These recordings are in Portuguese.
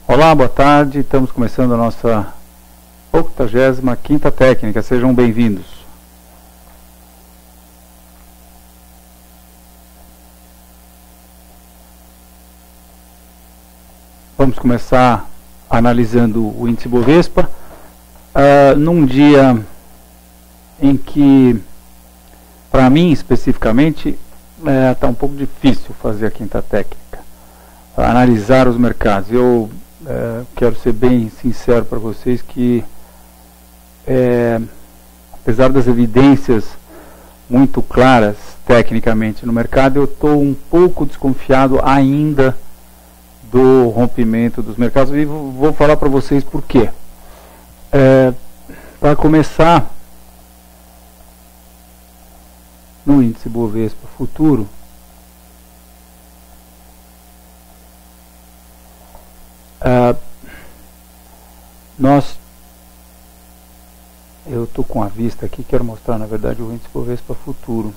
Olá, boa tarde. Estamos começando a nossa 85ª técnica. Sejam bem-vindos. Vamos começar analisando o índice Bovespa num dia em que, para mim especificamente, está um pouco difícil fazer a quinta técnica, analisar os mercados. Eu quero ser bem sincero para vocês que, apesar das evidências muito claras tecnicamente no mercado, eu estou um pouco desconfiado ainda do rompimento dos mercados e vou falar para vocês por quê. Para começar, no índice Bovespa futuro, eu estou com a vista aqui, quero mostrar na verdade o índice Bovespa futuro.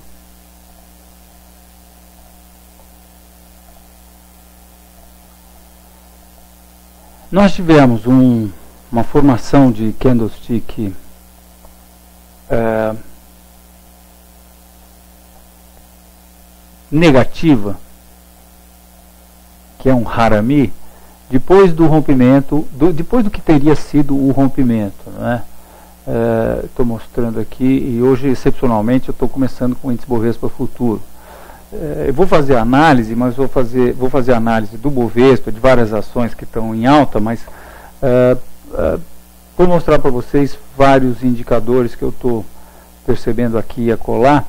Nós tivemos uma formação de candlestick negativa, que é um harami, depois do rompimento, depois do que teria sido o rompimento, né? Estou mostrando aqui e hoje, excepcionalmente, eu estou começando com o índice Bovespa futuro. Eu vou fazer análise, mas vou fazer análise do Bovespa, de várias ações que estão em alta, mas vou mostrar para vocês vários indicadores que eu estou percebendo aqui e acolá,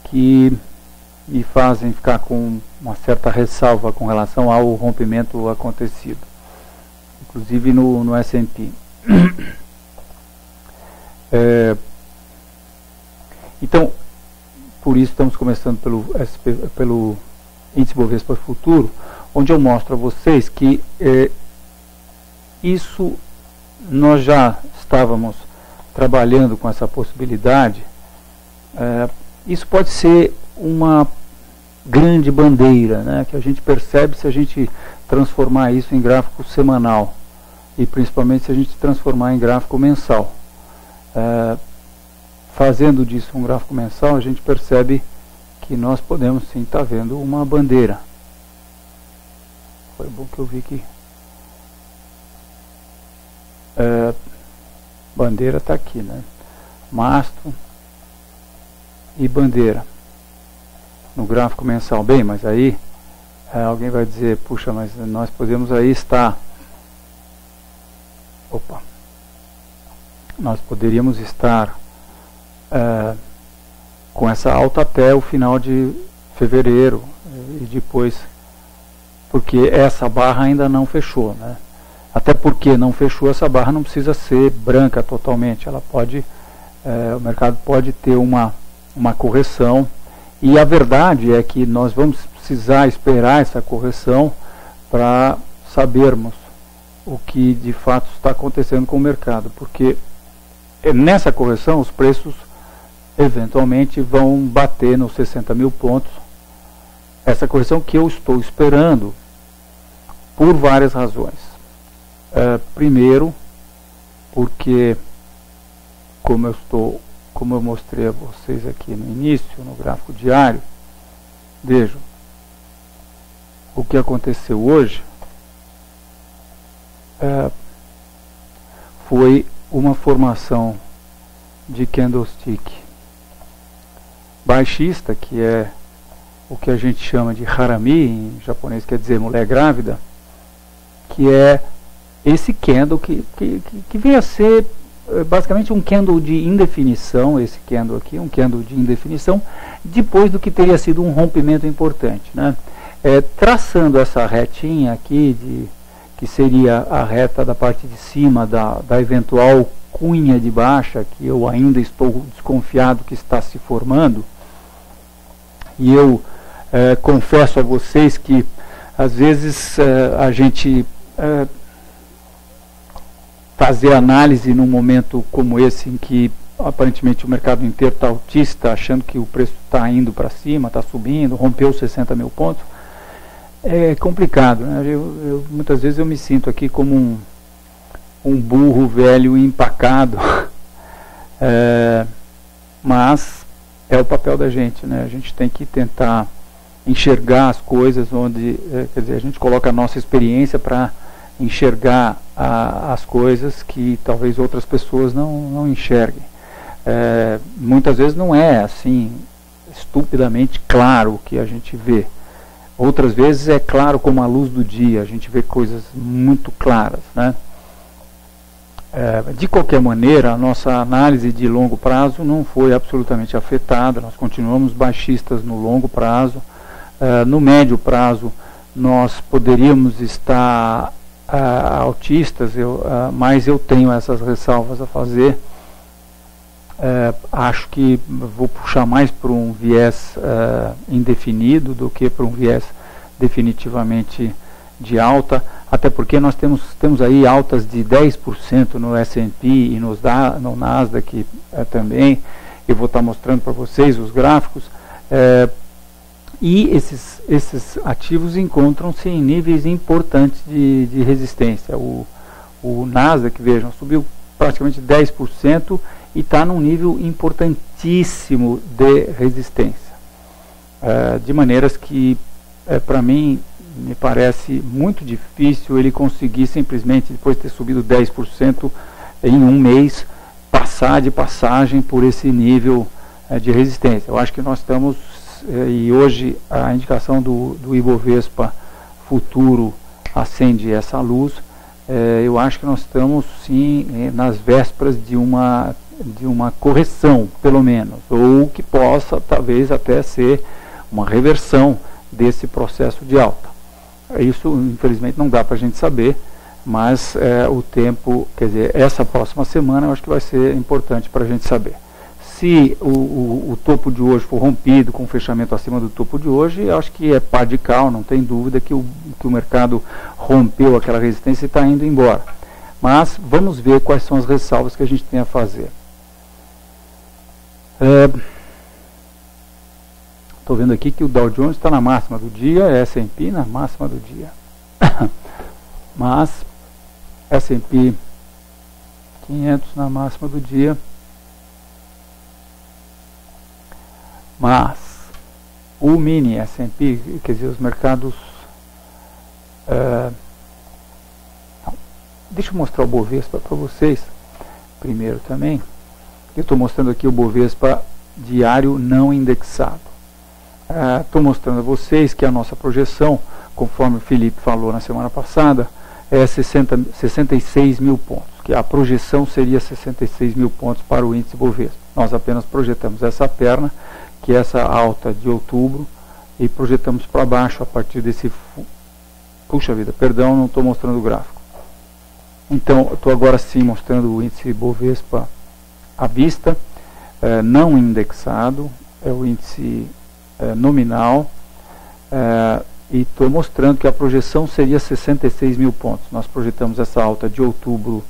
que me fazem ficar com uma certa ressalva com relação ao rompimento acontecido, inclusive no S&P. Então, por isso estamos começando pelo índice Bovespa futuro, onde eu mostro a vocês que isso nós já estávamos trabalhando com essa possibilidade. Isso pode ser uma grande bandeira, né, que a gente percebe se a gente transformar isso em gráfico semanal e principalmente se a gente transformar em gráfico mensal. Fazendo disso um gráfico mensal, a gente percebe que nós podemos sim estar vendo uma bandeira. Foi bom que eu vi que bandeira está aqui, né? Mastro e bandeira no gráfico mensal. Bem, mas aí alguém vai dizer, puxa, mas nós podemos aí estar, nós poderíamos estar com essa alta até o final de fevereiro e depois, porque essa barra ainda não fechou, né? Até porque não fechou, essa barra não precisa ser branca totalmente, ela pode, o mercado pode ter uma correção, e a verdade é que nós vamos precisar esperar essa correção para sabermos o que de fato está acontecendo com o mercado, porque nessa correção os preços eventualmente vão bater nos 60 mil pontos. Essa correção que eu estou esperando por várias razões. Primeiro, porque como eu mostrei a vocês aqui no início, no gráfico diário, vejam, o que aconteceu hoje foi uma formação de candlestick baixista, que é o que a gente chama de harami, em japonês quer dizer mulher grávida, que é esse candle que vem a ser basicamente um candle de indefinição, esse candle aqui, um candle de indefinição, depois do que teria sido um rompimento importante, né? Traçando essa retinha aqui, que seria a reta da parte de cima da eventual cunha de baixa, que eu ainda estou desconfiado que está se formando, e eu confesso a vocês que às vezes a gente fazer análise num momento como esse, em que aparentemente o mercado inteiro está altista, achando que o preço está indo para cima, está subindo, rompeu os 60 mil pontos, É complicado, né? Muitas vezes eu me sinto aqui como um burro velho empacado, mas é o papel da gente, né? A gente tem que tentar enxergar as coisas onde, quer dizer, a gente coloca a nossa experiência para enxergar as coisas que talvez outras pessoas não enxerguem. Muitas vezes não é assim estupidamente claro o que a gente vê. Outras vezes é claro como a luz do dia, a gente vê coisas muito claras, né? De qualquer maneira, a nossa análise de longo prazo não foi absolutamente afetada, nós continuamos baixistas no longo prazo. No médio prazo, nós poderíamos estar altistas, mas eu tenho essas ressalvas a fazer. Acho que vou puxar mais para um viés indefinido do que para um viés definitivamente de alta, até porque nós temos aí altas de 10% no S&P e no Nasdaq também. Eu vou estar mostrando para vocês os gráficos, e esses ativos encontram-se em níveis importantes de resistência. O Nasdaq, vejam, subiu praticamente 10% e está num nível importantíssimo de resistência, de maneiras que, para mim, me parece muito difícil ele conseguir simplesmente, depois de ter subido 10% em um mês, passar de passagem por esse nível de resistência. Eu acho que nós estamos, e hoje a indicação do Ibovespa futuro acende essa luz, eu acho que nós estamos sim nas vésperas de uma correção, pelo menos, ou que possa talvez até ser uma reversão desse processo de alta. Isso infelizmente não dá para a gente saber, mas o tempo, quer dizer, essa próxima semana eu acho que vai ser importante para a gente saber. Se o topo de hoje for rompido com o fechamento acima do topo de hoje, eu acho que é pá de cal, não tem dúvida que o mercado rompeu aquela resistência e está indo embora. Mas vamos ver quais são as ressalvas que a gente tem a fazer. Estou vendo aqui que o Dow Jones está na máxima do dia, S&P na máxima do dia. Mas S&P 500 na máxima do dia. Mas o mini S&P, quer dizer, os mercados... deixa eu mostrar o Bovespa para vocês primeiro também. Eu estou mostrando aqui o Bovespa diário não indexado. Estou mostrando a vocês que a nossa projeção, conforme o Felipe falou na semana passada, é 66 mil pontos, que a projeção seria 66 mil pontos para o índice Bovespa. Nós apenas projetamos essa perna, que é essa alta de outubro, e projetamos para baixo a partir desse... Puxa vida, perdão, não estou mostrando o gráfico. Então, estou agora sim mostrando o índice Bovespa à vista, não indexado, é o índice nominal, e estou mostrando que a projeção seria 66 mil pontos. Nós projetamos essa alta de outubro,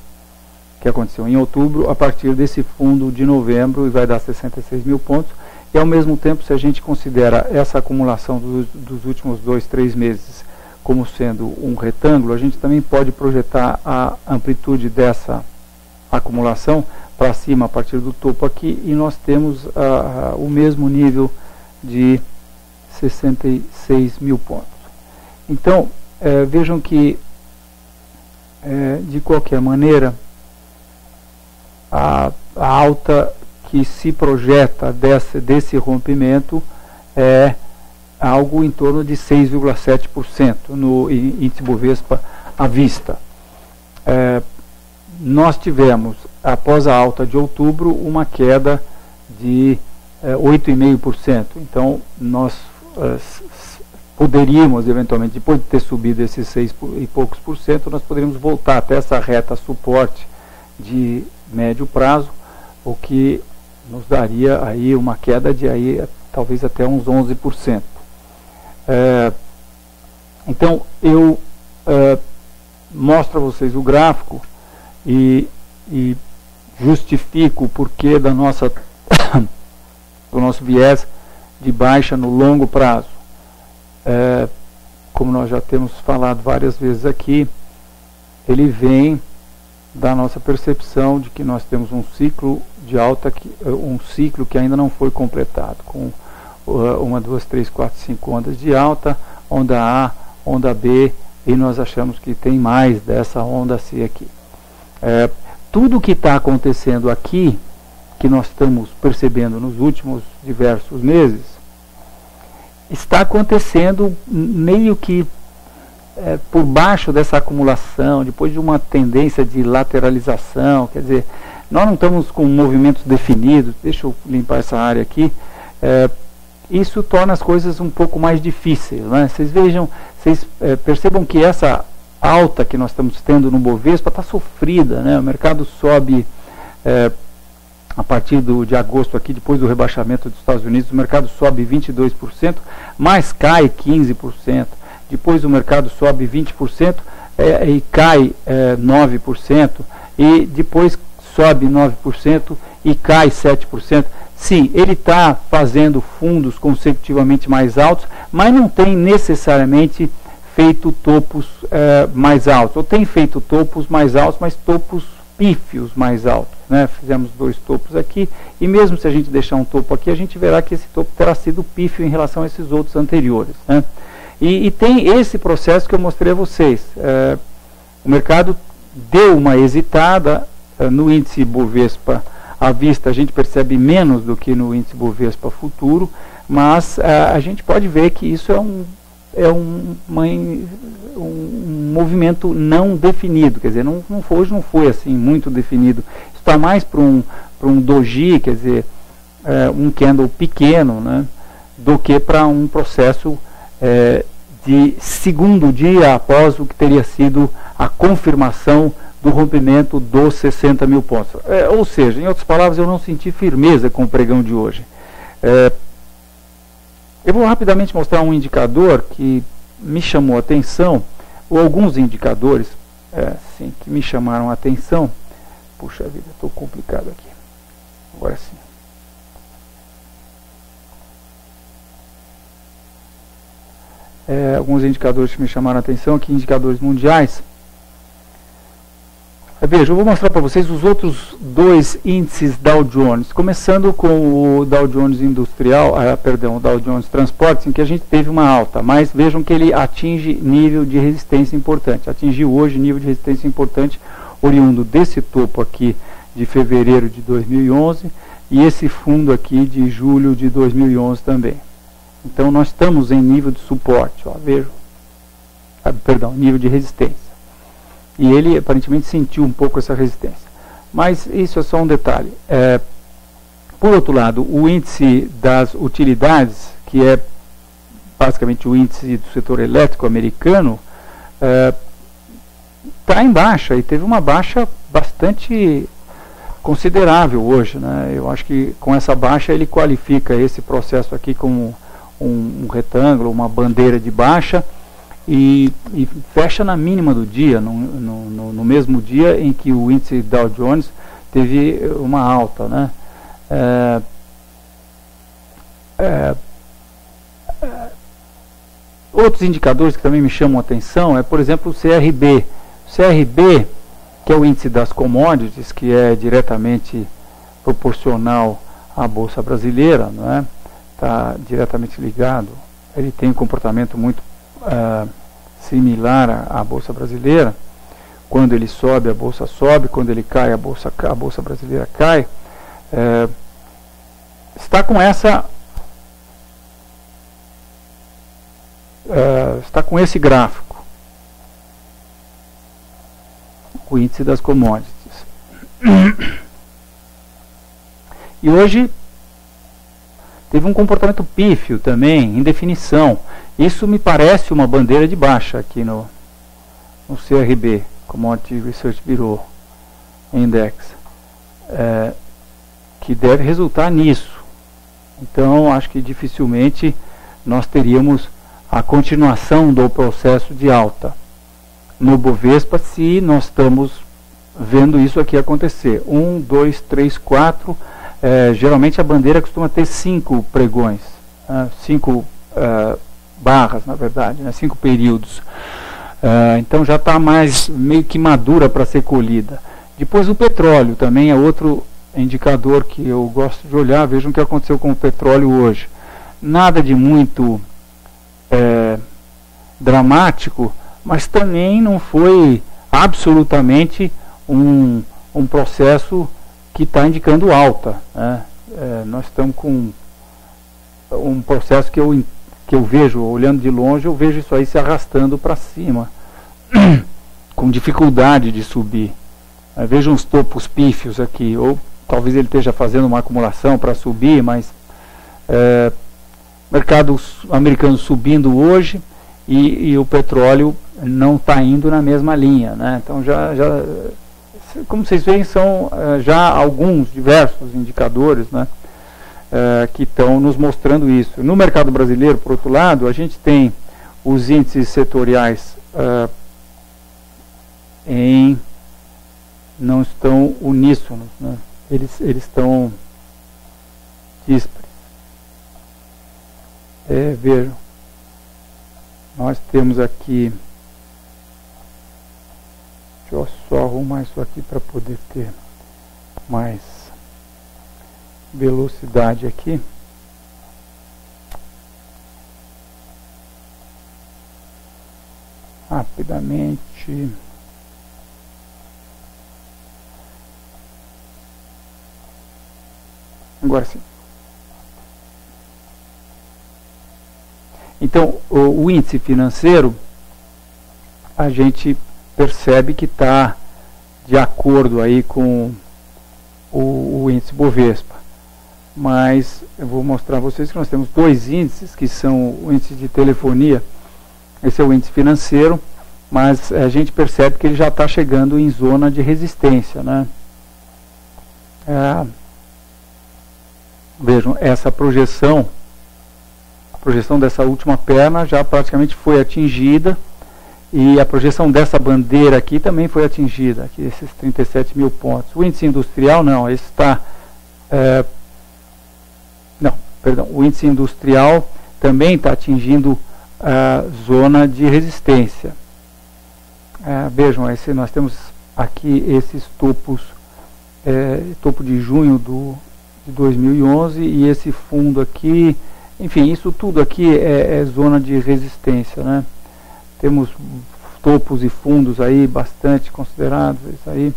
que aconteceu em outubro, a partir desse fundo de novembro, e vai dar 66 mil pontos. E ao mesmo tempo, se a gente considera essa acumulação dos últimos 2-3 meses como sendo um retângulo, a gente também pode projetar a amplitude dessa acumulação para cima a partir do topo aqui, e nós temos o mesmo nível de 66 mil pontos. Então, vejam que, de qualquer maneira, a alta que se projeta desse rompimento é algo em torno de 6,7% no índice Bovespa à vista. Nós tivemos, após a alta de outubro, uma queda de 8,5%. Então, nós poderíamos, eventualmente, depois de ter subido esses 6 e poucos por cento, nós poderíamos voltar até essa reta suporte de médio prazo, o que nos daria aí uma queda de aí, talvez até uns 11%. Então, eu mostro a vocês o gráfico e justifico o porquê do nosso viés de baixa no longo prazo. como nós já temos falado várias vezes aqui, ele vem da nossa percepção de que nós temos um ciclo de alta, um ciclo que ainda não foi completado, com 1, 2, 3, 4, 5 ondas de alta, onda A, onda B, e nós achamos que tem mais dessa onda C aqui. Tudo que está acontecendo aqui, que nós estamos percebendo nos últimos diversos meses, está acontecendo meio que por baixo dessa acumulação, depois de uma tendência de lateralização, quer dizer, nós não estamos com movimentos definidos. Deixa eu limpar essa área aqui. Isso torna as coisas um pouco mais difíceis, né? Vocês percebam que essa alta que nós estamos tendo no Bovespa está sofrida, né? O mercado sobe a partir de agosto aqui, depois do rebaixamento dos Estados Unidos, o mercado sobe 22%, mas cai 15%. Depois o mercado sobe 20% e cai 9%, e depois sobe 9% e cai 7%. Sim, ele está fazendo fundos consecutivamente mais altos, mas não tem necessariamente feito topos mais altos. Ou tem feito topos mais altos, mas topos pífios mais altos, né? Fizemos 2 topos aqui, e mesmo se a gente deixar um topo aqui, a gente verá que esse topo terá sido pífio em relação a esses outros anteriores, né? E tem esse processo que eu mostrei a vocês. O mercado deu uma hesitada no índice Bovespa à vista, a gente percebe menos do que no índice Bovespa futuro, mas a gente pode ver que isso é um movimento não definido, quer dizer, hoje não foi assim muito definido. Está mais para um doji, quer dizer, um candle pequeno, né, do que para um processo de segundo dia após o que teria sido a confirmação do rompimento dos 60 mil pontos. Ou seja, em outras palavras, eu não senti firmeza com o pregão de hoje. Eu vou rapidamente mostrar um indicador que me chamou a atenção, ou alguns indicadores sim, que me chamaram a atenção. Puxa vida, estou complicado aqui. Agora sim. Alguns indicadores que me chamaram a atenção aqui, indicadores mundiais. Veja, eu vou mostrar para vocês os outros 2 índices Dow Jones, começando com o Dow Jones Industrial, o Dow Jones Transportes, em que a gente teve uma alta, mas vejam que ele atinge nível de resistência importante, atingiu hoje nível de resistência importante, oriundo desse topo aqui de fevereiro de 2011, e esse fundo aqui de julho de 2011 também. Então nós estamos em nível de suporte, ó, vejam, nível de resistência. E ele aparentemente sentiu um pouco essa resistência. Mas isso é só um detalhe. Por outro lado, o índice das utilidades, que é basicamente o índice do setor elétrico americano, está em baixa, e teve uma baixa bastante considerável hoje, né? Eu acho que com essa baixa ele qualifica esse processo aqui como um retângulo, uma bandeira de baixa, e fecha na mínima do dia, no mesmo dia em que o índice Dow Jones teve uma alta, né? Outros indicadores que também me chamam a atenção por exemplo, o CRB. O CRB, que é o índice das commodities, que é diretamente proporcional à Bolsa Brasileira, não é? Está diretamente ligado, ele tem um comportamento muito similar à Bolsa Brasileira. Quando ele sobe, a Bolsa sobe, quando ele cai, a Bolsa Brasileira cai. Está com está com esse gráfico, o índice das commodities. E hoje teve um comportamento pífio também, em definição. Isso me parece uma bandeira de baixa aqui no CRB, Commodity Research Bureau Index, que deve resultar nisso. Então, acho que dificilmente nós teríamos a continuação do processo de alta no Bovespa se nós estamos vendo isso aqui acontecer. 1, 2, 3, 4. Geralmente a bandeira costuma ter 5 pregões, 5 barras, na verdade, né, 5 períodos. Então já está mais meio que madura para ser colhida. Depois o petróleo também é outro indicador que eu gosto de olhar. Vejam o que aconteceu com o petróleo hoje. Nada de muito dramático, mas também não foi absolutamente um processo que está indicando alta, né? Nós estamos com um processo que eu vejo, olhando de longe, eu vejo isso aí se arrastando para cima, com dificuldade de subir. Vejo uns topos pífios aqui, ou talvez ele esteja fazendo uma acumulação para subir, mas mercado americano subindo hoje e o petróleo não está indo na mesma linha, né? Então como vocês veem, são já alguns diversos indicadores, né, que estão nos mostrando isso. No mercado brasileiro, por outro lado, a gente tem os índices setoriais não estão uníssonos, né? Eles estão díspares. Vejam, nós temos aqui, deixa eu só arrumar isso aqui para poder ter mais velocidade aqui. Rapidamente. Agora sim. Então, o índice financeiro, a gente percebe que está de acordo aí com o índice Bovespa. Mas eu vou mostrar a vocês que nós temos dois índices, que são o índice de telefonia. Esse é o índice financeiro, mas a gente percebe que ele já está chegando em zona de resistência, né? Vejam, essa projeção, a projeção dessa última perna já praticamente foi atingida, e a projeção dessa bandeira aqui também foi atingida, aqui esses 37 mil pontos. O índice industrial não, esse está... o índice industrial também está atingindo a zona de resistência. Vejam, nós temos aqui esses topos, topo de junho de 2011, e esse fundo aqui, enfim, isso tudo aqui é zona de resistência, né? Temos topos e fundos aí bastante considerados, isso aí.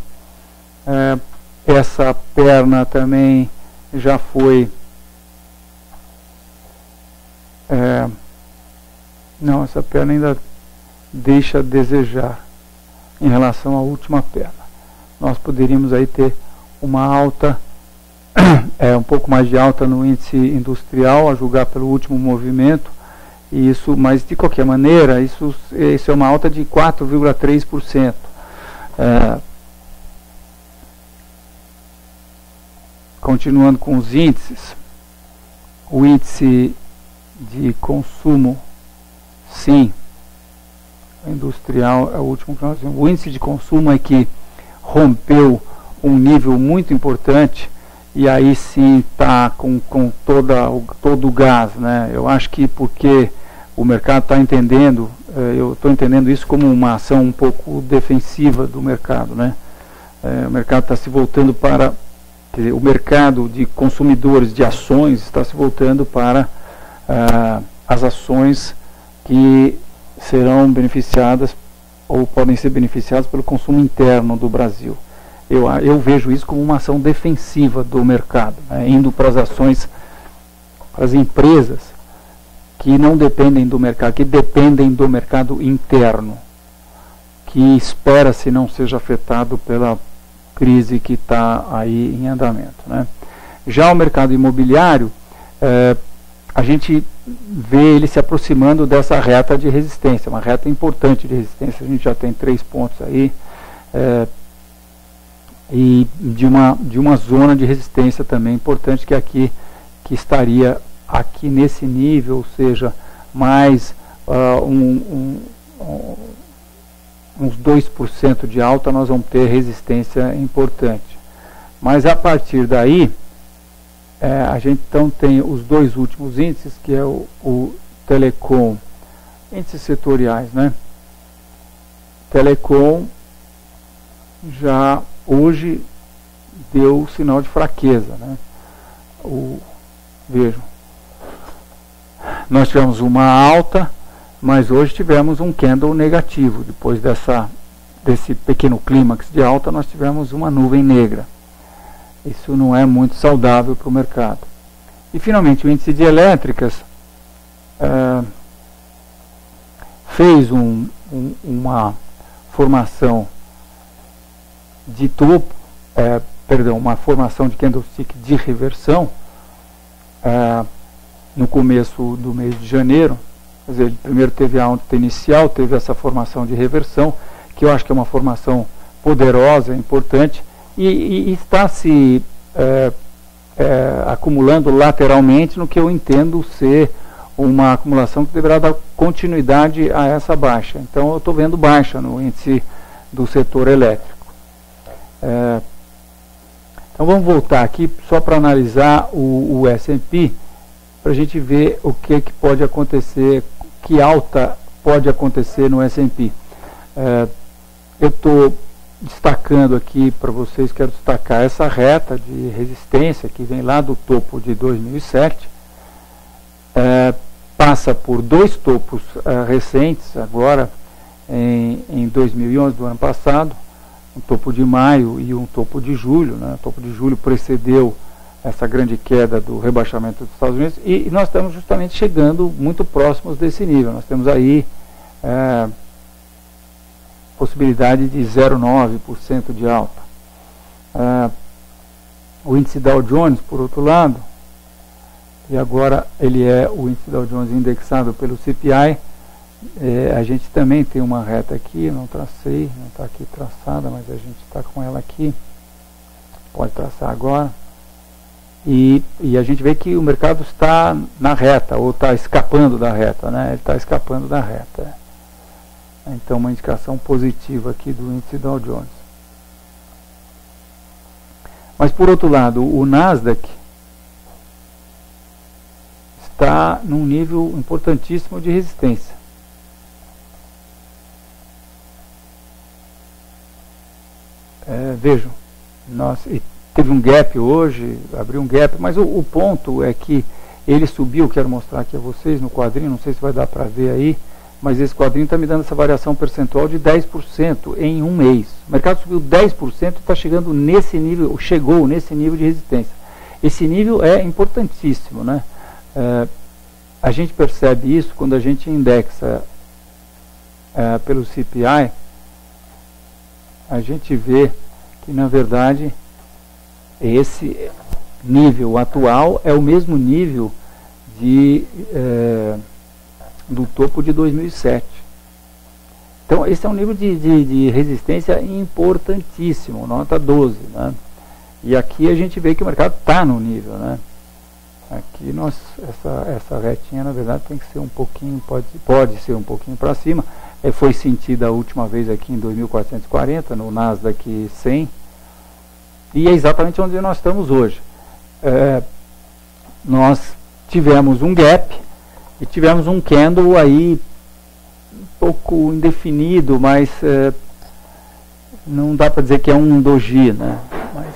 Essa perna também já foi... não, essa perna ainda deixa a desejar em relação à última perna. Nós poderíamos aí ter uma alta, um pouco mais de alta no índice industrial, a julgar pelo último movimento, e isso, mas de qualquer maneira, isso é uma alta de 4,3%. Continuando com os índices, o índice de consumo, sim, industrial é o último que nós vimos. O índice de consumo é que rompeu um nível muito importante, e aí sim está com todo o gás, né? Eu acho que porque o mercado está entendendo, eu estou entendendo isso como uma ação um pouco defensiva do mercado, né? O mercado está se voltando para, quer dizer, o mercado de consumidores de ações está se voltando para as ações que serão beneficiadas ou podem ser beneficiadas pelo consumo interno do Brasil. Eu vejo isso como uma ação defensiva do mercado, né, indo para as ações, para as empresas que não dependem do mercado, que dependem do mercado interno, que espera-se não seja afetado pela crise que está aí em andamento, né. Já o mercado imobiliário, a gente vê ele se aproximando dessa reta de resistência, uma reta importante de resistência. A gente já tem 3 pontos aí, e de uma zona de resistência também importante, que aqui, que estaria aqui nesse nível, ou seja, mais uns 2% de alta, nós vamos ter resistência importante. Mas a partir daí, a gente então tem os dois últimos índices, que é o Telecom índices setoriais, né? Telecom já hoje deu sinal de fraqueza, né? Vejam, nós tivemos uma alta, mas hoje tivemos um candle negativo. Depois desse pequeno clímax de alta, nós tivemos uma nuvem negra. Isso não é muito saudável para o mercado. E finalmente o índice de elétricas fez uma formação de topo, uma formação de candlestick de reversão no começo do mês de janeiro. Quer dizer, ele primeiro teve a alta inicial, teve essa formação de reversão, que eu acho que é uma formação poderosa, importante, e está se acumulando lateralmente no que eu entendo ser uma acumulação que deverá dar continuidade a essa baixa. Então eu estou vendo baixa no índice do setor elétrico. Então vamos voltar aqui só para analisar o S&P, para a gente ver o que pode acontecer, que alta pode acontecer no S&P. Eu estou destacando aqui para vocês, quero destacar essa reta de resistência que vem lá do topo de 2007, passa por dois topos recentes, agora em 2011, do ano passado, um topo de maio e um topo de julho, né? O topo de julho precedeu essa grande queda do rebaixamento dos Estados Unidos, e nós estamos justamente chegando muito próximos desse nível. Nós temos aí possibilidade de 0,9% de alta. O índice Dow Jones, por outro lado, e agora ele é o índice Dow Jones indexado pelo CPI, a gente também tem uma reta aqui, não tracei, não está aqui traçada, mas a gente está com ela aqui, pode traçar agora, e a gente vê que o mercado está na reta, ou está escapando da reta, né? Ele está escapando da reta. Então uma indicação positiva aqui do índice Dow Jones. Mas por outro lado, o Nasdaq está num nível importantíssimo de resistência. Vejam, teve um gap hoje, abriu um gap, mas o ponto é que ele subiu, quero mostrar aqui a vocês no quadrinho, não sei se vai dar para ver aí, mas esse quadrinho está me dando essa variação percentual de 10% em um mês. O mercado subiu 10% e está chegando nesse nível, chegou nesse nível de resistência. Esse nível é importantíssimo, né? A gente percebe isso quando a gente indexa pelo CPI, a gente vê que, na verdade, esse nível atual é o mesmo nível do topo de 2007. Então, esse é um nível de resistência importantíssimo, nota 12. Né? E aqui a gente vê que o mercado está no nível. Né? Aqui essa retinha, na verdade, tem que ser um pouquinho, pode ser um pouquinho para cima. Foi sentida a última vez aqui em 2.440, no Nasdaq 100, e é exatamente onde nós estamos hoje. Nós tivemos um gap e tivemos um candle aí um pouco indefinido, mas não dá para dizer que é um doji, né? Mas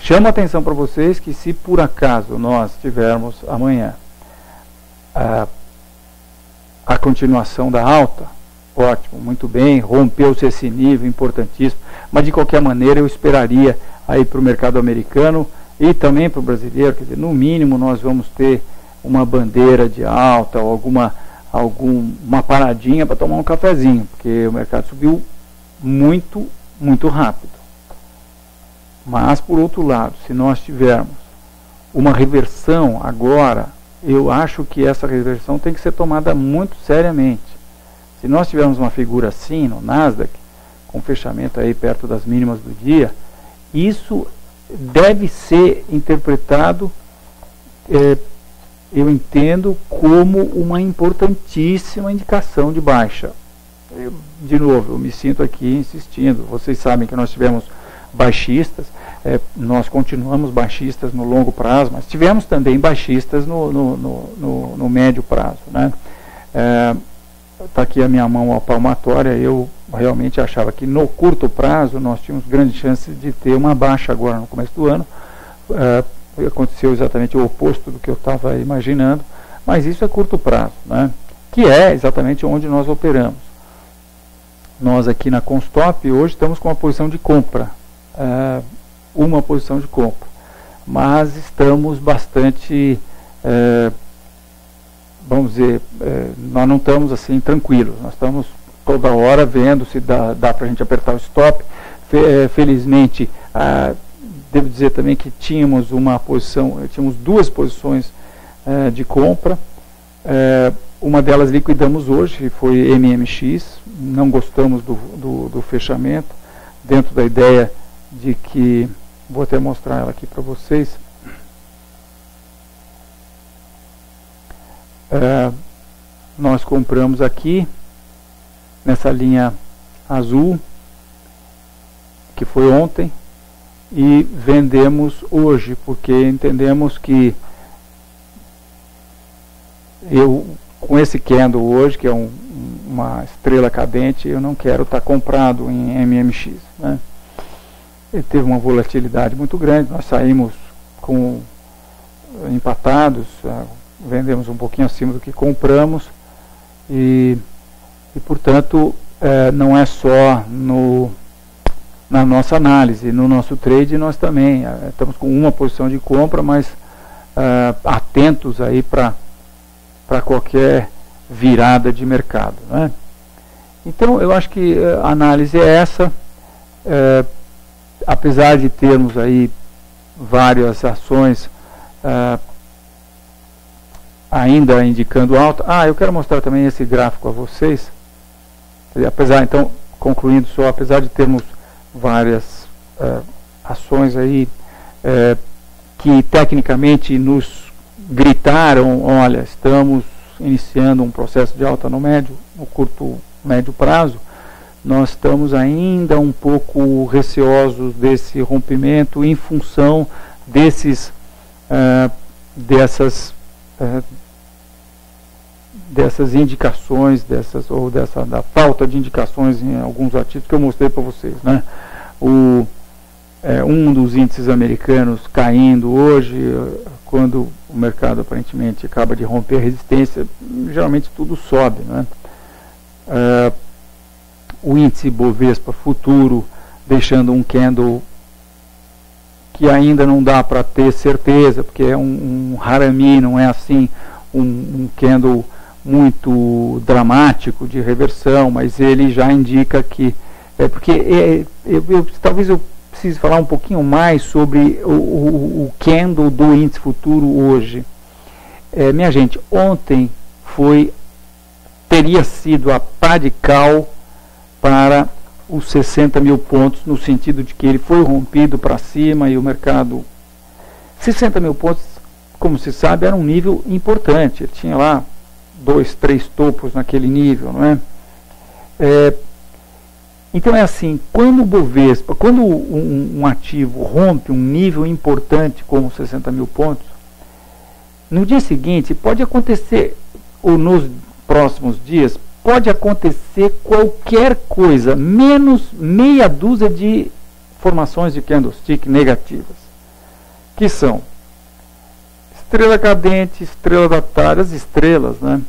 chamo a atenção para vocês que, se por acaso nós tivermos amanhã a continuação da alta, ótimo, muito bem, rompeu-se esse nível importantíssimo, mas de qualquer maneira eu esperaria aí para o mercado americano e também para o brasileiro, quer dizer, no mínimo nós vamos ter uma bandeira de alta ou uma paradinha para tomar um cafezinho, porque o mercado subiu muito, muito rápido. Mas, por outro lado, se nós tivermos uma reversão agora, eu acho que essa reversão tem que ser tomada muito seriamente. Se nós tivermos uma figura assim no Nasdaq, com fechamento aí perto das mínimas do dia, isso deve ser interpretado, eu entendo, como uma importantíssima indicação de baixa. De novo, eu me sinto aqui insistindo. Vocês sabem que nós tivemos baixistas, nós continuamos baixistas no longo prazo, mas tivemos também baixistas no médio prazo, né? está aqui a minha mão palmatória, eu realmente achava que no curto prazo nós tínhamos grandes chances de ter uma baixa agora no começo do ano. Aconteceu exatamente o oposto do que eu estava imaginando, mas isso é curto prazo, né? Que é exatamente onde nós operamos. Nós aqui na Constop hoje estamos com uma posição de compra, uma posição de compra, mas estamos bastante, vamos dizer, nós não estamos assim tranquilos, nós estamos toda hora vendo se dá para a gente apertar o stop. Felizmente, devo dizer também que tínhamos duas posições de compra. Uma delas liquidamos hoje, foi MMX, não gostamos do fechamento, dentro da ideia de que, vou até mostrar ela aqui para vocês, nós compramos aqui, nessa linha azul, que foi ontem, e vendemos hoje, porque entendemos que com esse candle hoje, que é uma estrela cadente, eu não quero estar comprado em MMX, né? Ele teve uma volatilidade muito grande, nós saímos empatados, vendemos um pouquinho acima do que compramos, e portanto, não é só na nossa análise, no nosso trade nós também estamos com uma posição de compra, mas atentos aí para qualquer virada de mercado, né? Então eu acho que a análise é essa, apesar de termos aí várias ações ainda indicando alta. Eu quero mostrar também esse gráfico a vocês. Então, concluindo só, apesar de termos várias ações aí que tecnicamente nos gritaram, olha, estamos iniciando um processo de alta no curto, médio prazo, nós estamos ainda um pouco receosos desse rompimento em função dessas indicações, da falta de indicações em alguns ativos que eu mostrei para vocês, né? Um dos índices americanos caindo hoje, quando o mercado aparentemente acaba de romper a resistência, geralmente tudo sobe, né? O índice Bovespa futuro deixando um candle que ainda não dá para ter certeza, porque é um harami, não é assim um candle muito dramático de reversão, mas ele já indica que talvez eu precise falar um pouquinho mais sobre o candle do índice futuro hoje. Minha gente, ontem teria sido a pá de cal para os 60 mil pontos, no sentido de que ele foi rompido para cima e o mercado... 60 mil pontos, como se sabe, era um nível importante, ele tinha lá 2, 3 topos naquele nível, não é? Então é assim, quando o Bovespa, quando um ativo rompe um nível importante como 60 mil pontos, no dia seguinte pode acontecer, ou nos próximos dias, pode acontecer qualquer coisa, menos meia dúzia de formações de candlestick negativas, que são estrela cadente, estrela datada, as estrelas, né?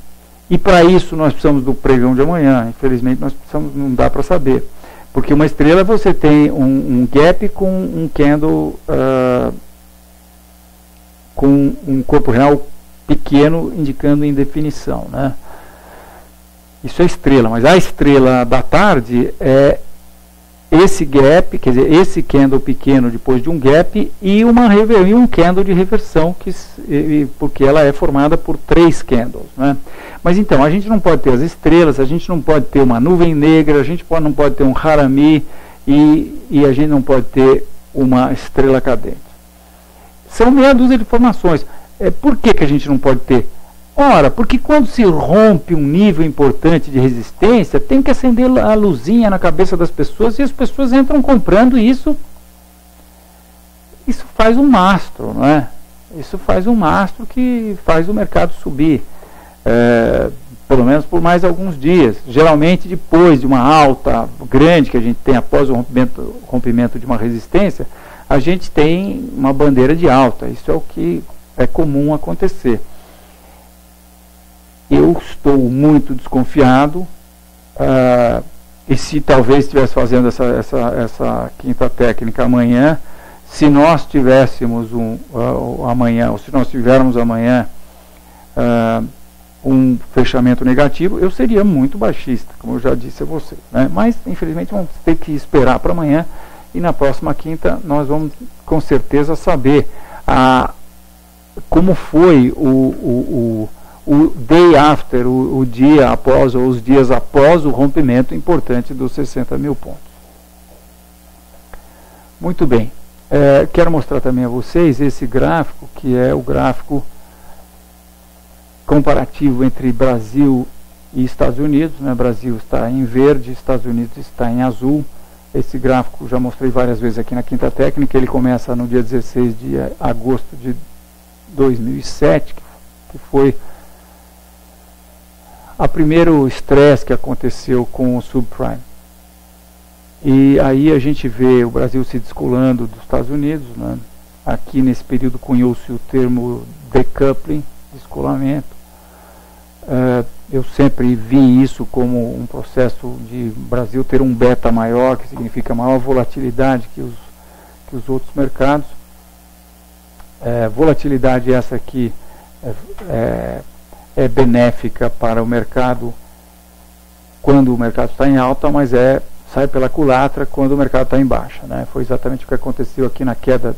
E para isso nós precisamos do pregão de amanhã. Infelizmente não dá para saber, porque uma estrela você tem um gap com um candle com um corpo real pequeno indicando indefinição, né? Isso é estrela, mas a estrela da tarde é esse gap, quer dizer, esse candle pequeno depois de um gap e um candle de reversão, porque ela é formada por 3 candles, né? Mas então, a gente não pode ter as estrelas, a gente não pode ter uma nuvem negra, a gente não pode ter um harami e a gente não pode ter uma estrela cadente. São meia dúzia de formações. Por que a gente não pode ter? Ora, porque quando se rompe um nível importante de resistência, tem que acender a luzinha na cabeça das pessoas e as pessoas entram comprando e isso faz um mastro, não é? Isso faz um mastro que faz o mercado subir. pelo menos por mais alguns dias. Geralmente depois de uma alta grande que a gente tem após o rompimento de uma resistência, a gente tem uma bandeira de alta. Isso é o que é comum acontecer. Eu estou muito desconfiado, e se talvez estivesse fazendo essa quinta técnica amanhã, se nós tivéssemos amanhã, ou se nós tivermos amanhã um fechamento negativo, eu seria muito baixista, como eu já disse a vocês, né? Mas infelizmente vamos ter que esperar para amanhã, e na próxima quinta nós vamos com certeza saber como foi o day after, o dia após, ou os dias após o rompimento importante dos 60 mil pontos. Muito bem. Quero mostrar também a vocês esse gráfico, que é o gráfico comparativo entre Brasil e Estados Unidos, né? Brasil está em verde, Estados Unidos está em azul. Esse gráfico já mostrei várias vezes aqui na quinta técnica. Ele começa no dia 16 de agosto de 2007, que foi o primeiro estresse que aconteceu com o subprime. E aí a gente vê o Brasil se descolando dos Estados Unidos, né? Aqui nesse período cunhou-se o termo decoupling, descolamento. Eu sempre vi isso como um processo de Brasil ter um beta maior, que significa maior volatilidade que os outros mercados. Volatilidade essa aqui é benéfica para o mercado quando o mercado está em alta, mas sai pela culatra quando o mercado está em baixa, né? Foi exatamente o que aconteceu aqui na queda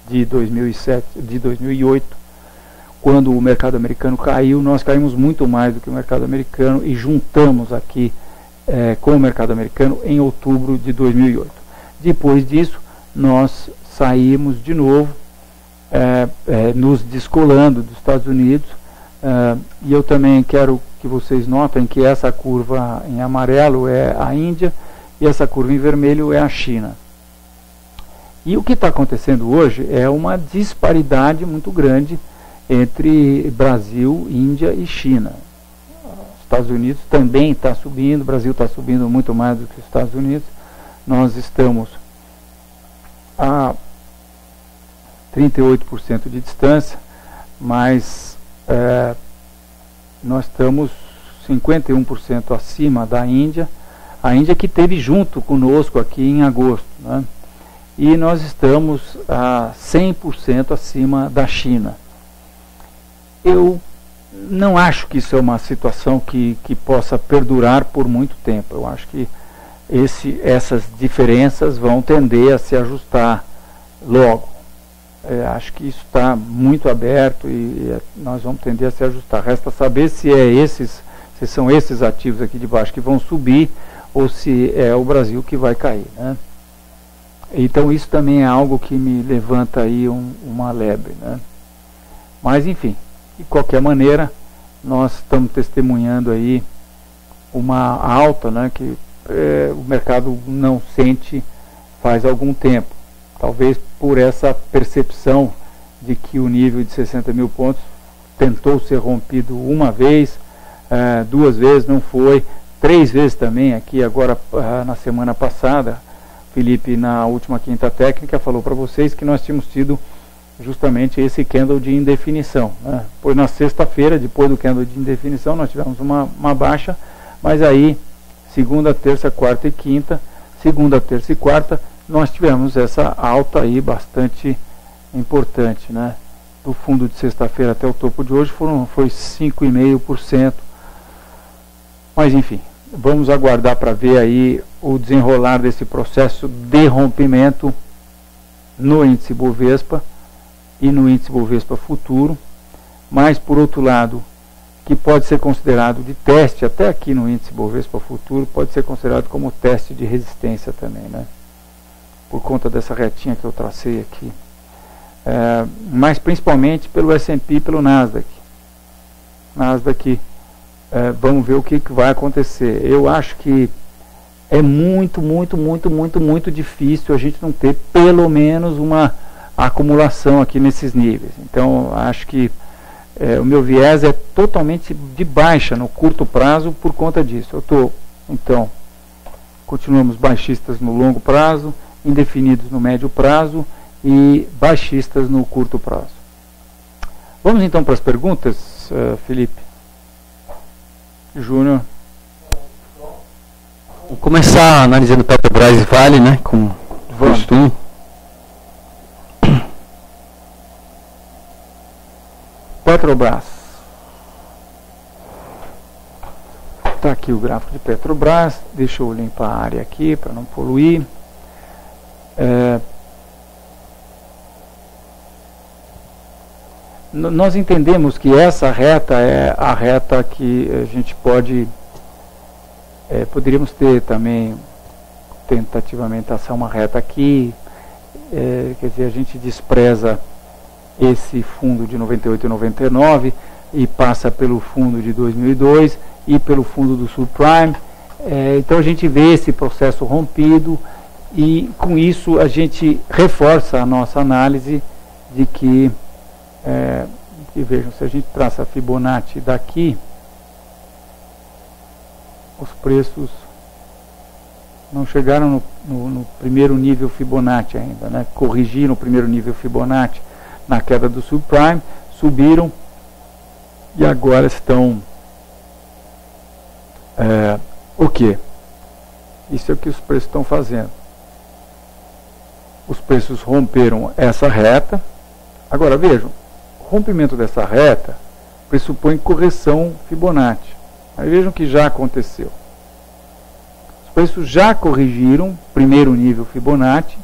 de 2008, quando o mercado americano caiu. Nós caímos muito mais do que o mercado americano e juntamos aqui com o mercado americano em outubro de 2008. Depois disso, nós saímos de novo, nos descolando dos Estados Unidos, e eu também quero que vocês notem que essa curva em amarelo é a Índia e essa curva em vermelho é a China. E o que está acontecendo hoje é uma disparidade muito grande entre Brasil, Índia e China. Os Estados Unidos também está subindo, o Brasil está subindo muito mais do que os Estados Unidos. Nós estamos a 38% de distância, mas nós estamos 51% acima da Índia, a Índia que esteve junto conosco aqui em agosto, né? E nós estamos a 100% acima da China. Eu não acho que isso é uma situação que possa perdurar por muito tempo. Eu acho que essas diferenças vão tender a se ajustar logo. Acho que isso está muito aberto e nós vamos tender a se ajustar. Resta saber se são esses ativos aqui de baixo que vão subir ou se é o Brasil que vai cair, né? Então isso também é algo que me levanta aí uma lebre, né? Mas enfim, de qualquer maneira, nós estamos testemunhando aí uma alta, né, que o mercado não sente faz algum tempo. Talvez por essa percepção de que o nível de 60 mil pontos tentou ser rompido uma vez, duas vezes, não foi, 3 vezes também aqui agora na semana passada. Felipe, na última quinta técnica, falou para vocês que nós tínhamos tido justamente esse candle de indefinição, né? Pois na sexta-feira, depois do candle de indefinição, nós tivemos uma baixa, mas aí, segunda, terça, quarta e quinta, segunda, terça e quarta, nós tivemos essa alta aí bastante importante, né? Do fundo de sexta-feira até o topo de hoje foi 5,5%. Mas enfim, vamos aguardar para ver aí o desenrolar desse processo de rompimento no índice Bovespa e no índice Bovespa futuro. Mas por outro lado, que pode ser considerado de teste, até aqui no índice Bovespa futuro, pode ser considerado como teste de resistência também, né? Por conta dessa retinha que eu tracei aqui. Mas principalmente pelo S&P e pelo Nasdaq. Vamos ver o que vai acontecer. Eu acho que é muito difícil a gente não ter pelo menos uma acumulação aqui nesses níveis. Então, acho que o meu viés é totalmente de baixa no curto prazo por conta disso. Eu estou, então, continuamos baixistas no longo prazo, indefinidos no médio prazo e baixistas no curto prazo. Vamos então para as perguntas, Felipe. Júnior. Vamos começar analisando Petrobras e Vale, né? Como costume. Petrobras. Está aqui o gráfico de Petrobras. Deixa eu limpar a área aqui para não poluir. Nós entendemos que essa reta é a reta que a gente poderíamos ter também tentativamente traçar uma reta aqui, quer dizer, a gente despreza esse fundo de 98 e 99 e passa pelo fundo de 2002 e pelo fundo do subprime, então a gente vê esse processo rompido e com isso a gente reforça a nossa análise de que vejam, se a gente traça a Fibonacci daqui, os preços não chegaram no primeiro nível Fibonacci ainda, né? Corrigiram o primeiro nível Fibonacci na queda do subprime, subiram e agora estão o quê? Isso é o que os preços estão fazendo. Os preços romperam essa reta. Agora vejam, o rompimento dessa reta pressupõe correção Fibonacci. Aí vejam que já aconteceu. Os preços já corrigiram primeiro nível Fibonacci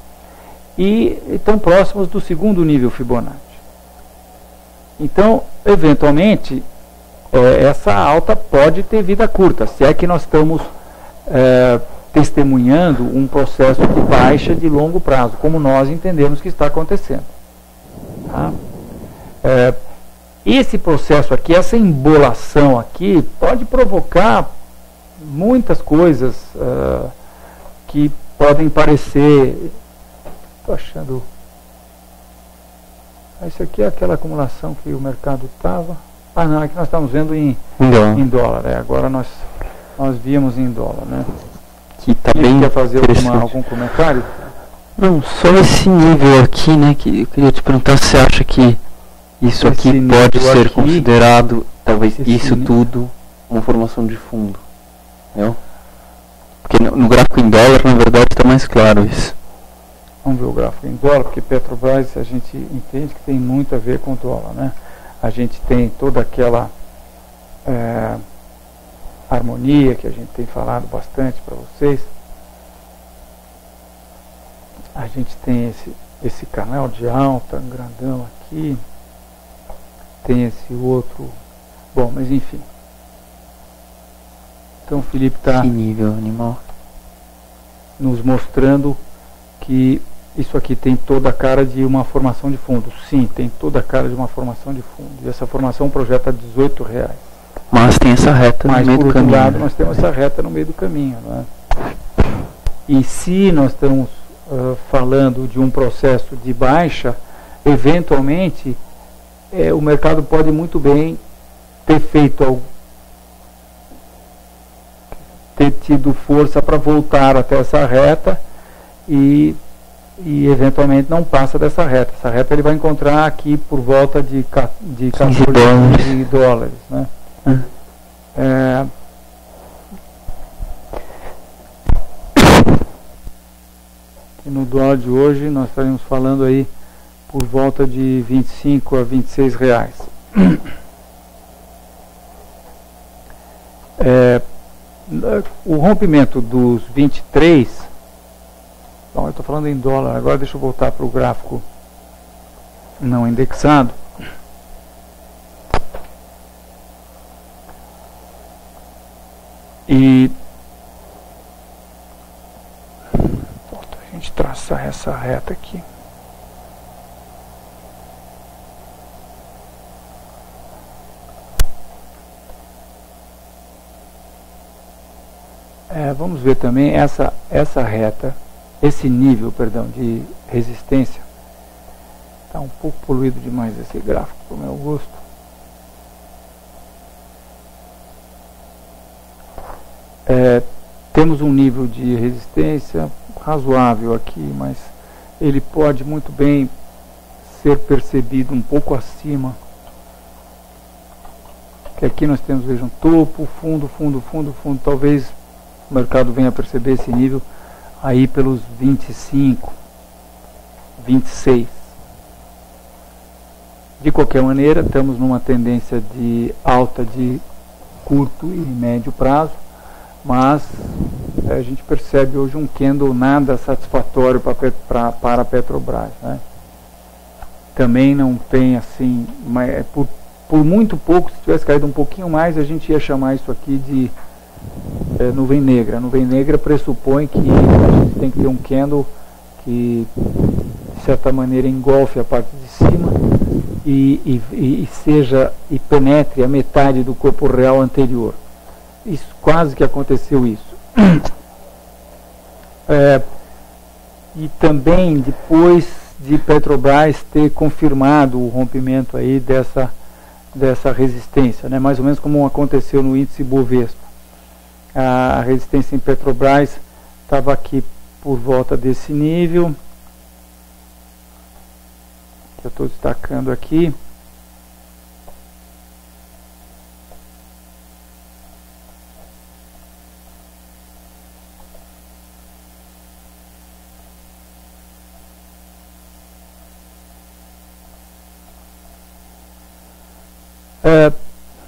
e estão próximos do segundo nível Fibonacci. Então, eventualmente, essa alta pode ter vida curta, se é que nós estamos testemunhando um processo de baixa de longo prazo, como nós entendemos que está acontecendo. Tá? Esse processo aqui, essa embolação aqui, pode provocar muitas coisas que podem parecer... Estou achando... Isso aqui é aquela acumulação que o mercado estava... Ah, não, é que nós estamos vendo em dólar. Agora nós víamos em dólar, né? Que tá bem quer fazer algum comentário? Não, só esse nível aqui, né? Que eu queria te perguntar se você acha que isso aqui pode ser considerado, talvez isso tudo, uma formação de fundo. Entendeu? Porque no gráfico em dólar, na verdade, está mais claro isso. Vamos ver o gráfico em dólar, porque Petrobras a gente entende que tem muito a ver com o dólar, né? A gente tem toda aquela harmonia que a gente tem falado bastante para vocês. A gente tem esse canal de alta, grandão aqui. Tem esse outro. Bom, mas enfim. Então o Felipe está nível animal nos mostrando que isso aqui tem toda a cara de uma formação de fundo. Sim, tem toda a cara de uma formação de fundo. E essa formação projeta R$18. Mas tem essa reta no meio do caminho. Mas por outro lado, nós temos essa reta no meio do caminho. Né? E se nós estamos falando de um processo de baixa, eventualmente o mercado pode muito bem ter tido força para voltar até essa reta e eventualmente não passa dessa reta. Essa reta ele vai encontrar aqui por volta de 14 dólares. Né? E no dólar de hoje nós estaremos falando aí por volta de 25 a 26 reais. O rompimento dos 23, bom, eu estou falando em dólar, agora deixa eu voltar para o gráfico não indexado. E falta a gente traçar essa reta aqui. Vamos ver também essa reta, esse nível, perdão, de resistência. Está um pouco poluído demais esse gráfico, para o meu gosto. temos um nível de resistência razoável aqui, mas ele pode muito bem ser percebido um pouco acima. Que aqui nós temos, vejam, topo, fundo, fundo, fundo, fundo. Talvez o mercado venha a perceber esse nível aí pelos 25, 26. De qualquer maneira, estamos numa tendência de alta de curto e médio prazo, mas a gente percebe hoje um candle nada satisfatório para a Petrobras, né? Também não tem assim, por muito pouco, se tivesse caído um pouquinho mais, a gente ia chamar isso aqui de nuvem negra. A nuvem negra pressupõe que a gente tem que ter um candle que, de certa maneira, engolfe a parte de cima e penetre a metade do corpo real anterior. Isso, quase que aconteceu isso. E também depois de Petrobras ter confirmado o rompimento aí dessa resistência, né? Mais ou menos como aconteceu no índice Bovespa. A resistência em Petrobras estava aqui por volta desse nível, que eu estou destacando aqui.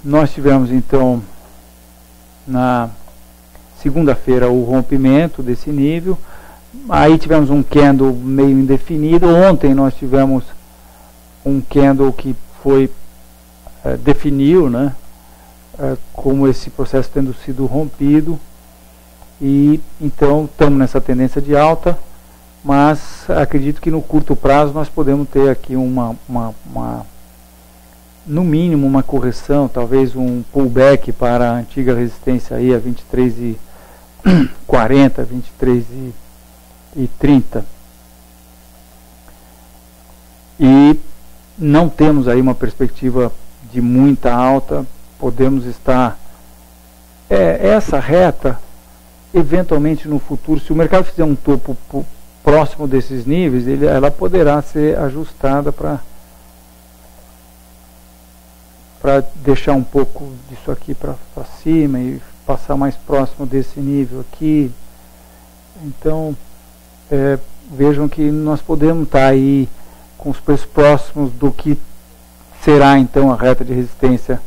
Nós tivemos então na segunda-feira o rompimento desse nível, aí tivemos um candle meio indefinido. Ontem nós tivemos um candle que foi definiu, né, como esse processo tendo sido rompido, e então estamos nessa tendência de alta, mas acredito que no curto prazo nós podemos ter aqui no mínimo uma correção, talvez um pullback para a antiga resistência aí a 23,40, 23,30. E não temos aí uma perspectiva de muita alta. Podemos estar essa reta, eventualmente no futuro, se o mercado fizer um topo próximo desses níveis, ela poderá ser ajustada para deixar um pouco disso aqui para cima e passar mais próximo desse nível aqui. Então, vejam que nós podemos estar aí com os preços próximos do que será então a reta de resistência,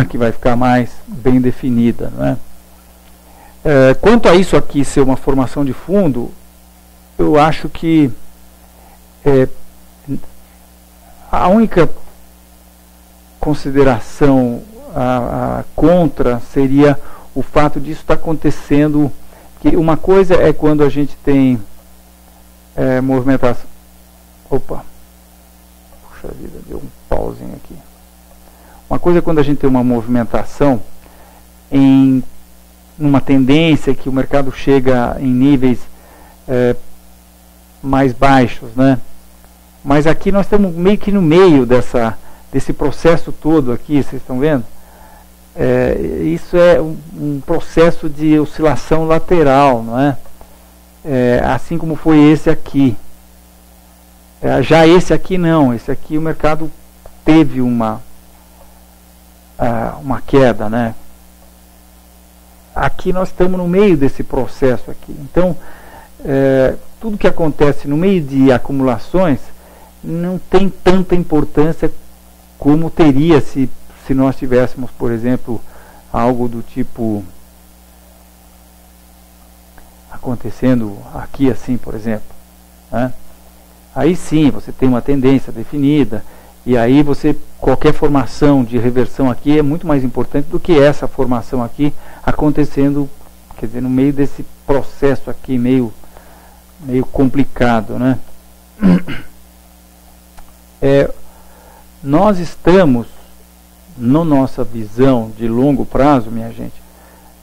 que vai ficar mais bem definida, não é? Quanto a isso aqui ser uma formação de fundo, eu acho que a única consideração contra seria o fato disso estar acontecendo, que uma coisa é quando a gente tem movimentação. Opa, puxa vida, deu um pauzinho aqui. Uma coisa é quando a gente tem uma movimentação numa tendência que o mercado chega em níveis mais baixos, né? Mas aqui nós estamos meio que no meio desse processo todo aqui, vocês estão vendo? Isso é um processo de oscilação lateral, não é? Assim como foi esse aqui. Já esse aqui não, esse aqui o mercado teve uma queda, né? Aqui nós estamos no meio desse processo aqui. Então, tudo que acontece no meio de acumulações não tem tanta importância como teria se nós tivéssemos, por exemplo, algo do tipo acontecendo aqui assim, por exemplo, né? Aí sim, você tem uma tendência definida, e aí qualquer formação de reversão aqui é muito mais importante do que essa formação aqui acontecendo, quer dizer, no meio desse processo aqui meio complicado, né? Nós estamos, na nossa visão de longo prazo, minha gente,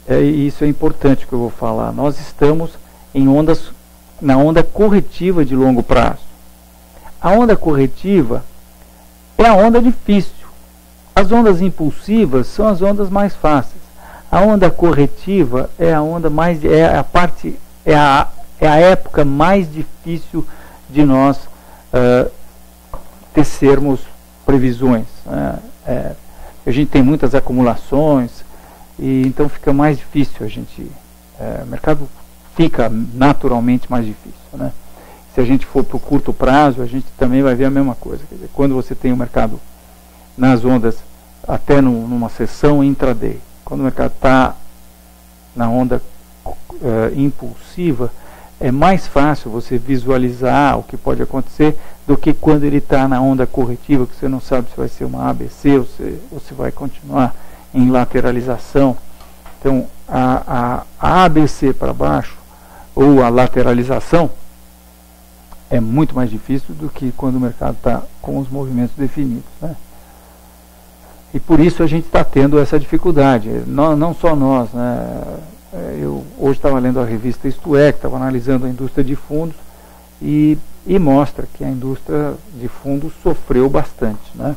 e isso é importante que eu vou falar, nós estamos na onda corretiva de longo prazo. A onda corretiva é a onda difícil. As ondas impulsivas são as ondas mais fáceis. A onda corretiva é a onda mais, é a época mais difícil de nós tecermos previsões. A gente tem muitas acumulações e então fica mais difícil o mercado fica naturalmente mais difícil, né? Se a gente for para o curto prazo, a gente também vai ver a mesma coisa. Quer dizer, quando você tem o mercado nas ondas, até numa sessão intraday, quando o mercado está na onda impulsiva, é mais fácil você visualizar o que pode acontecer do que quando ele está na onda corretiva, que você não sabe se vai ser uma ABC ou se vai continuar em lateralização. Então, a ABC para baixo, ou a lateralização, é muito mais difícil do que quando o mercado está com os movimentos definidos, né? E por isso a gente está tendo essa dificuldade, não só nós, né? Eu hoje estava lendo a revista Isto É, que estava analisando a indústria de fundos e mostra que a indústria de fundos sofreu bastante, né?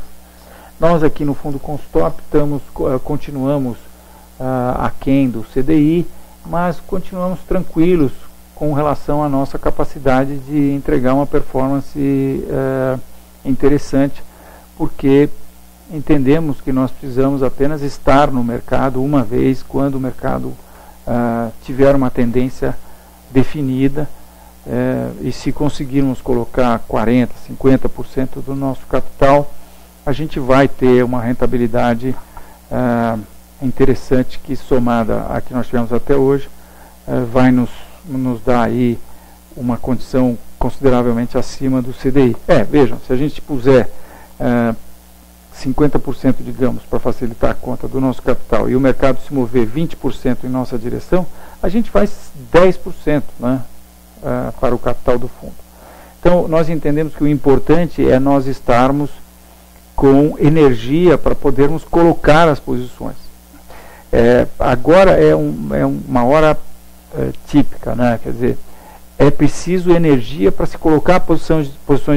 Nós aqui no Fundo Constop continuamos aquém do CDI, mas continuamos tranquilos com relação à nossa capacidade de entregar uma performance interessante, porque entendemos que nós precisamos apenas estar no mercado uma vez quando o mercado tiver uma tendência definida, e se conseguirmos colocar 40%, 50% do nosso capital, a gente vai ter uma rentabilidade interessante que, somada a que nós tivemos até hoje, vai nos dar aí uma condição consideravelmente acima do CDI. Vejam, se a gente puser 50%, digamos, para facilitar a conta do nosso capital e o mercado se mover 20% em nossa direção, a gente faz 10%, né, para o capital do fundo. Então, nós entendemos que o importante é nós estarmos com energia para podermos colocar as posições. Agora é uma hora típica, né? Quer dizer, é preciso energia para se colocar posições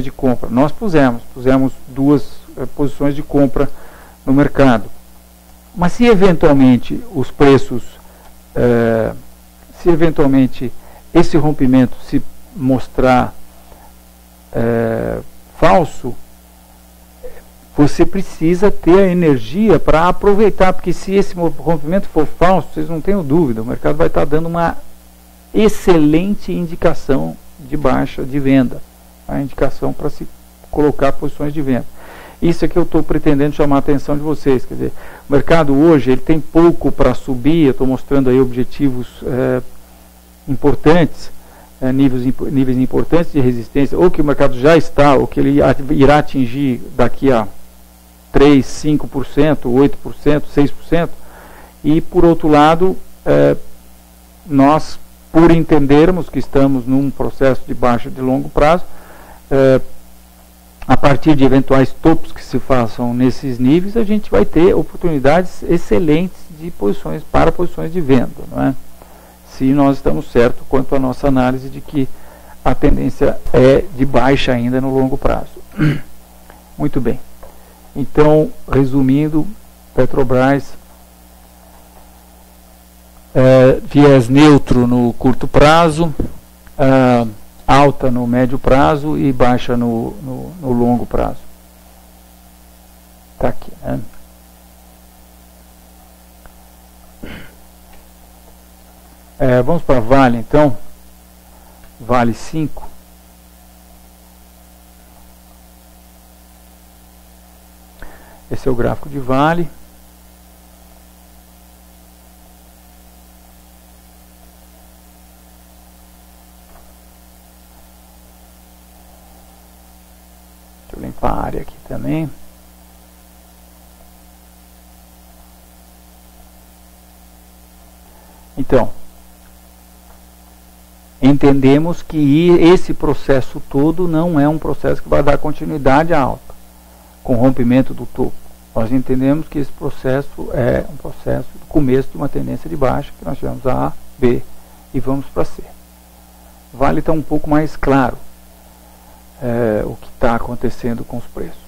de compra. Nós pusemos 2 posições de compra no mercado. Mas se eventualmente os preços, se eventualmente esse rompimento se mostrar falso, você precisa ter a energia para aproveitar, porque se esse rompimento for falso, vocês não tenham dúvida, o mercado vai estar dando uma excelente indicação de baixa de venda, a indicação para se colocar posições de venda. Isso é que eu estou pretendendo chamar a atenção de vocês. Quer dizer, o mercado hoje ele tem pouco para subir, eu estou mostrando aí objetivos importantes, níveis importantes de resistência, ou que o mercado já está, ou que ele irá atingir daqui a 3%, 5%, 8%, 6%, e por outro lado, nós, por entendermos que estamos num processo de baixa de longo prazo, a partir de eventuais topos que se façam nesses níveis, a gente vai ter oportunidades excelentes de posições de venda, não é? Se nós estamos certos quanto à nossa análise de que a tendência é de baixa ainda no longo prazo. Muito bem. Então, resumindo, Petrobras, viés neutro no curto prazo, alta no médio prazo e baixa no longo prazo. Está aqui, né? Vamos para Vale, então. Vale 5. Esse é o gráfico de Vale. Deixa eu limpar a área aqui também. Então, entendemos que esse processo todo não é um processo que vai dar continuidade à alta, com rompimento do topo. Nós entendemos que esse processo é um processo do começo de uma tendência de baixa, que nós tivemos A, B e vamos para C. Vale estar um pouco mais claro o que está acontecendo com os preços.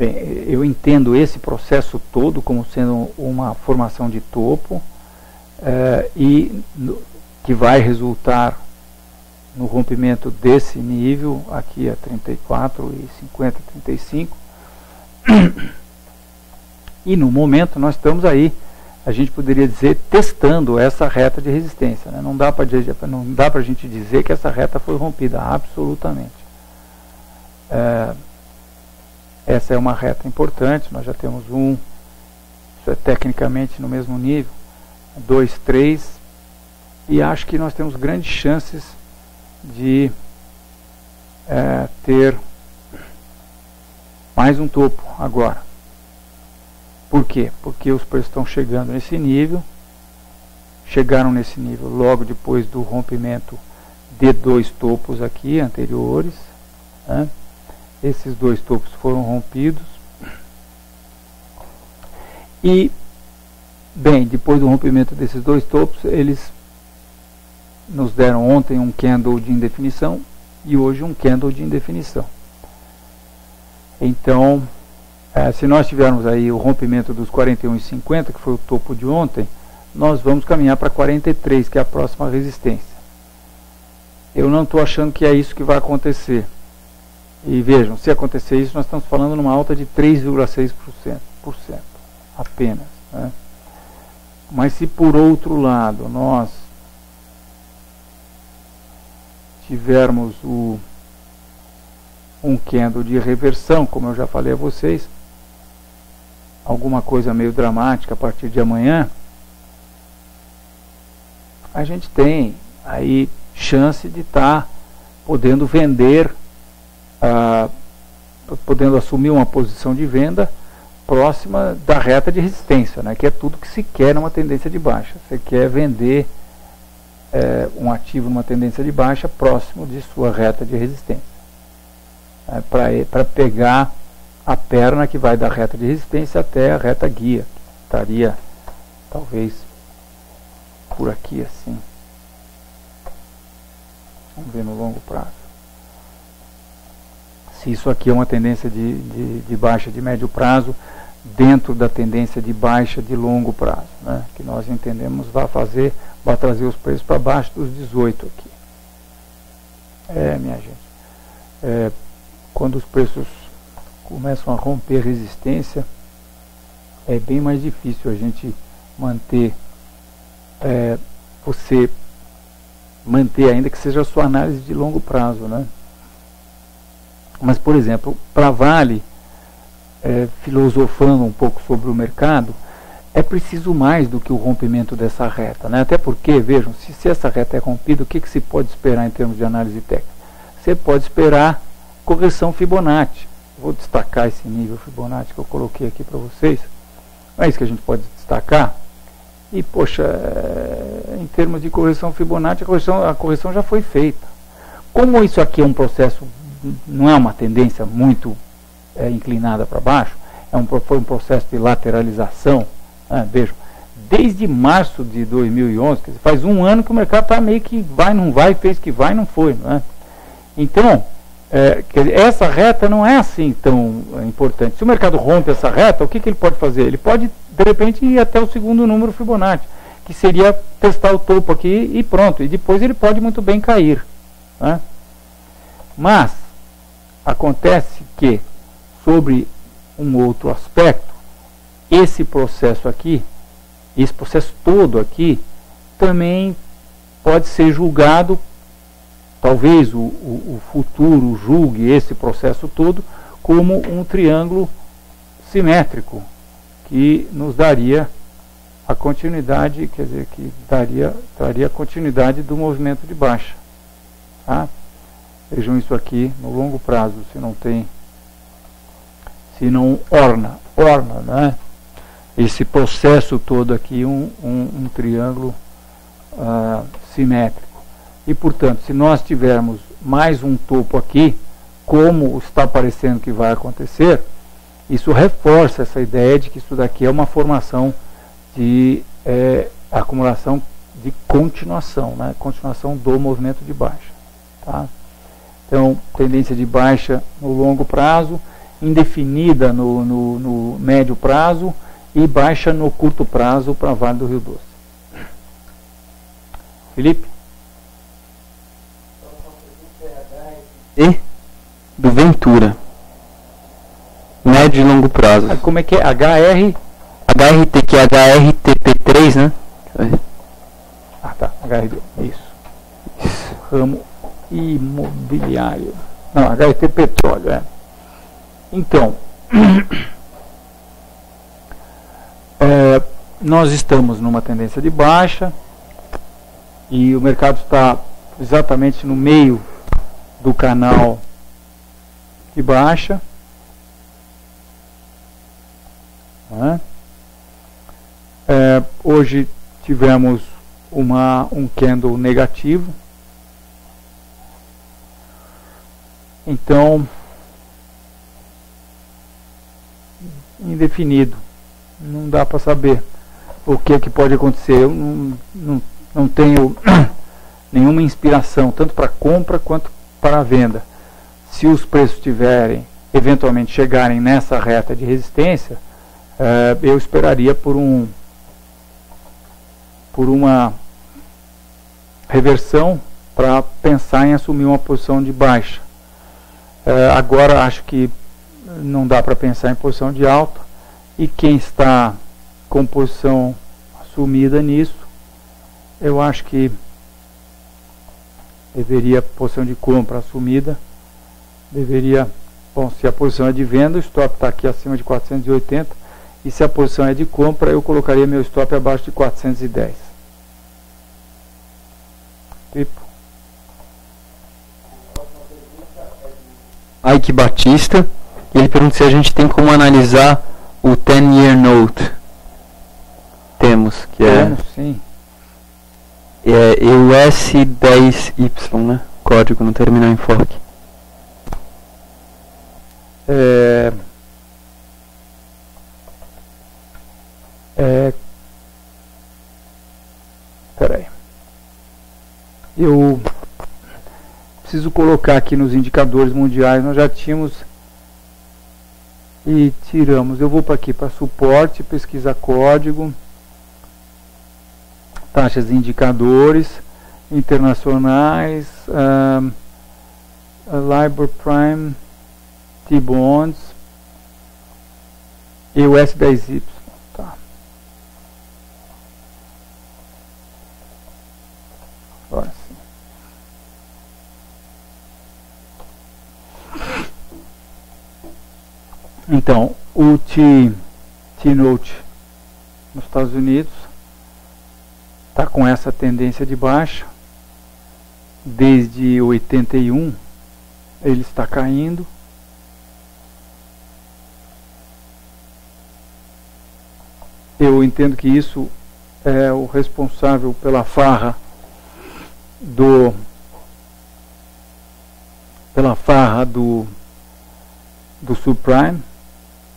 Bem, eu entendo esse processo todo como sendo uma formação de topo que vai resultar no rompimento desse nível, aqui a 34,50, 35. E no momento nós estamos aí, a gente poderia dizer, testando essa reta de resistência. Né? Não dá para a gente dizer que essa reta foi rompida, absolutamente. Essa é uma reta importante, nós já temos isso é tecnicamente no mesmo nível, 2, 3, e acho que nós temos grandes chances de ter mais um topo agora. Por quê? Porque os preços estão chegando nesse nível, chegaram nesse nível logo depois do rompimento de 2 topos aqui anteriores, né? Esses 2 topos foram rompidos e, bem, depois do rompimento desses 2 topos, eles nos deram ontem um candle de indefinição e hoje um candle de indefinição. Então, se nós tivermos aí o rompimento dos 41,50, que foi o topo de ontem, nós vamos caminhar para 43, que é a próxima resistência. Eu não estou achando que é isso que vai acontecer. E vejam, se acontecer isso, nós estamos falando numa alta de 3,6% apenas. Né? Mas se por outro lado nós tivermos um candle de reversão, como eu já falei a vocês, alguma coisa meio dramática a partir de amanhã, a gente tem aí chance de estar podendo vender, podendo assumir uma posição de venda próxima da reta de resistência, né, que é tudo que se quer numa tendência de baixa. Você quer vender um ativo numa tendência de baixa próximo de sua reta de resistência, para pegar a perna que vai da reta de resistência até a reta guia, que estaria talvez por aqui assim. Vamos ver no longo prazo. Se isso aqui é uma tendência de baixa de médio prazo, dentro da tendência de baixa de longo prazo, né, que nós entendemos vai trazer os preços para baixo dos 18 aqui. Minha gente, quando os preços começam a romper resistência, é bem mais difícil a gente manter, ainda que seja a sua análise de longo prazo, né? Mas, por exemplo, para Vale, filosofando um pouco sobre o mercado, é preciso mais do que o rompimento dessa reta, né? Até porque, vejam, se essa reta é rompida, o que se pode esperar em termos de análise técnica? Você pode esperar correção Fibonacci. Vou destacar esse nível Fibonacci que eu coloquei aqui para vocês. É isso que a gente pode destacar. E, poxa, em termos de correção Fibonacci, a correção já foi feita. Como isso aqui é um processo, não é uma tendência muito inclinada para baixo, foi um processo de lateralização, né? Vejam, desde março de 2011, quer dizer, faz um ano que o mercado está meio que vai, não vai, fez que vai, não foi, né? Então, quer dizer, essa reta não é assim tão importante. Se o mercado rompe essa reta, o que ele pode fazer? Ele pode, de repente, ir até o segundo número Fibonacci, que seria testar o topo aqui e pronto. E depois ele pode muito bem cair, né? Mas, acontece que, sobre um outro aspecto, esse processo aqui, esse processo todo aqui, também pode ser julgado. Talvez o futuro julgue esse processo todo como um triângulo simétrico, que nos daria a continuidade, quer dizer, que traria a continuidade do movimento de baixa. Tá? Vejam isso aqui no longo prazo, se não orna, né? Esse processo todo aqui, um triângulo simétrico. E, portanto, se nós tivermos mais um topo aqui, como está parecendo que vai acontecer, isso reforça essa ideia de que isso daqui é uma formação de acumulação de continuação, né? Continuação do movimento de baixa. Tá? Então, tendência de baixa no longo prazo indefinida no médio prazo e baixa no curto prazo para Vale do Rio Doce. Felipe? E do Ventura. Médio e longo prazo. Como é que é? HRT, que é HRTP3, né? Ah, tá. HRT, isso. Ramo imobiliário. Não, HRT Petróleo, é. Então, nós estamos numa tendência de baixa e o mercado está exatamente no meio do canal de baixa. Hoje tivemos um candle negativo. Então, indefinido. Não dá para saber o que pode acontecer. Eu não tenho nenhuma inspiração, tanto para compra quanto para a venda. Se os preços eventualmente chegarem nessa reta de resistência, eu esperaria por uma reversão para pensar em assumir uma posição de baixa. Agora acho que não dá para pensar em posição de alta, e quem está com posição assumida nisso, eu acho que deveria, posição de compra assumida, bom, se a posição é de venda, o stop está aqui acima de 480, e se a posição é de compra, eu colocaria meu stop abaixo de 410. Ike Batista, ele pergunta se a gente tem como analisar o 10-year note. Temos, que sim. É EUS10Y, né? Código no terminal enfoque. Peraí. Eu preciso colocar aqui nos indicadores mundiais. Nós já tínhamos e tiramos. Eu vou para aqui para suporte, pesquisa código, taxas de indicadores internacionais, LIBOR Prime, T-Bonds e o S10Y. Tá. Agora sim. Então, o T-Note nos Estados Unidos está com essa tendência de baixa. Desde 81 ele está caindo. Eu entendo que isso é o responsável pela farra do subprime.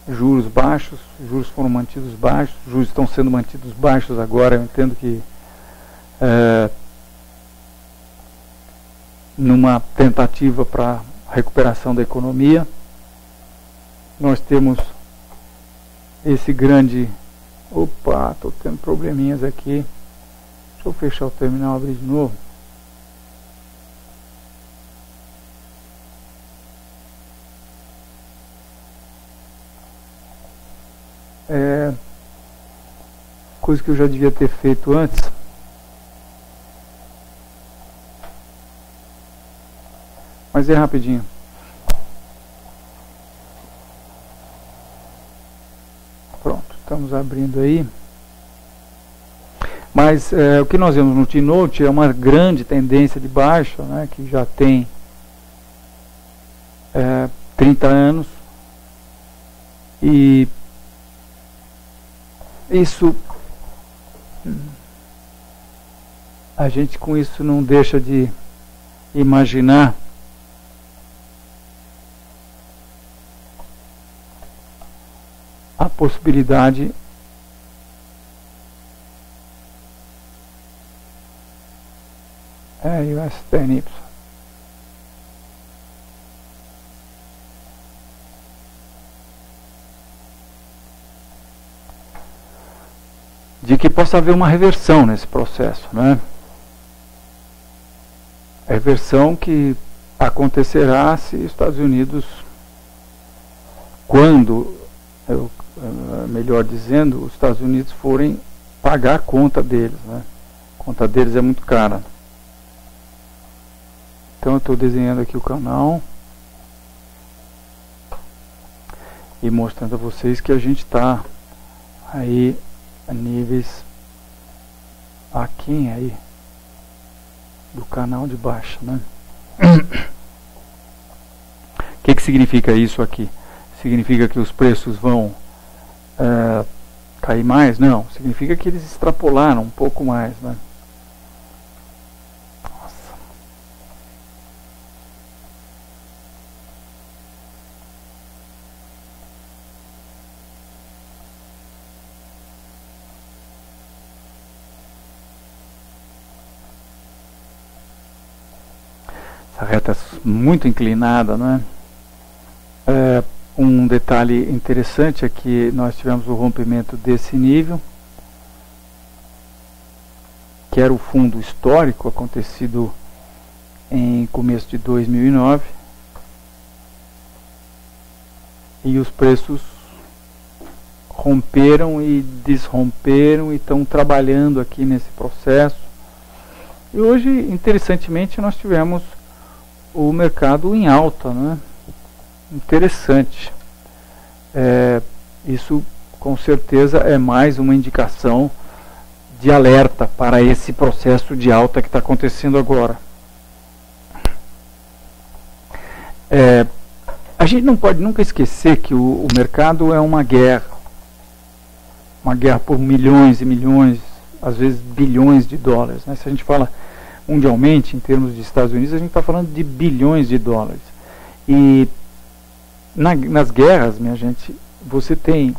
Juros baixos, juros foram mantidos baixos, juros estão sendo mantidos baixos agora. Eu entendo que numa tentativa para recuperação da economia, nós temos esse grande... Opa, estou tendo probleminhas aqui. Deixa eu fechar o terminal e abrir de novo. Coisa que eu já devia ter feito antes. Mas é rapidinho. Pronto, estamos abrindo aí. Mas o que nós vemos no T-Note é uma grande tendência de baixa, né, que já tem 30 anos. E isso, a gente com isso não deixa de imaginar a possibilidade US10Y. de que possa haver uma reversão nesse processo, né? Reversão que acontecerá se os Estados Unidos, quando, melhor dizendo, os Estados Unidos forem pagar a conta deles, né? A conta deles é muito cara. Então eu estou desenhando aqui o canal e mostrando a vocês que a gente está aí a níveis aquém aí do canal de baixo, né? O que significa isso aqui? Significa que os preços vão cair mais? Não, significa que eles extrapolaram um pouco mais, né? Nossa. Essa reta muito inclinada, né? Um detalhe interessante é que nós tivemos o rompimento desse nível, que era o fundo histórico acontecido em começo de 2009, e os preços romperam e desromperam e estão trabalhando aqui nesse processo. E hoje, interessantemente, nós tivemos o mercado em alta, né? Interessante. Isso com certeza é mais uma indicação de alerta para esse processo de alta que está acontecendo agora. A gente não pode nunca esquecer que o mercado é uma guerra por milhões e milhões, às vezes bilhões de dólares, né? Se a gente fala mundialmente, em termos de Estados Unidos, a gente está falando de bilhões de dólares. E nas guerras, minha gente, você tem...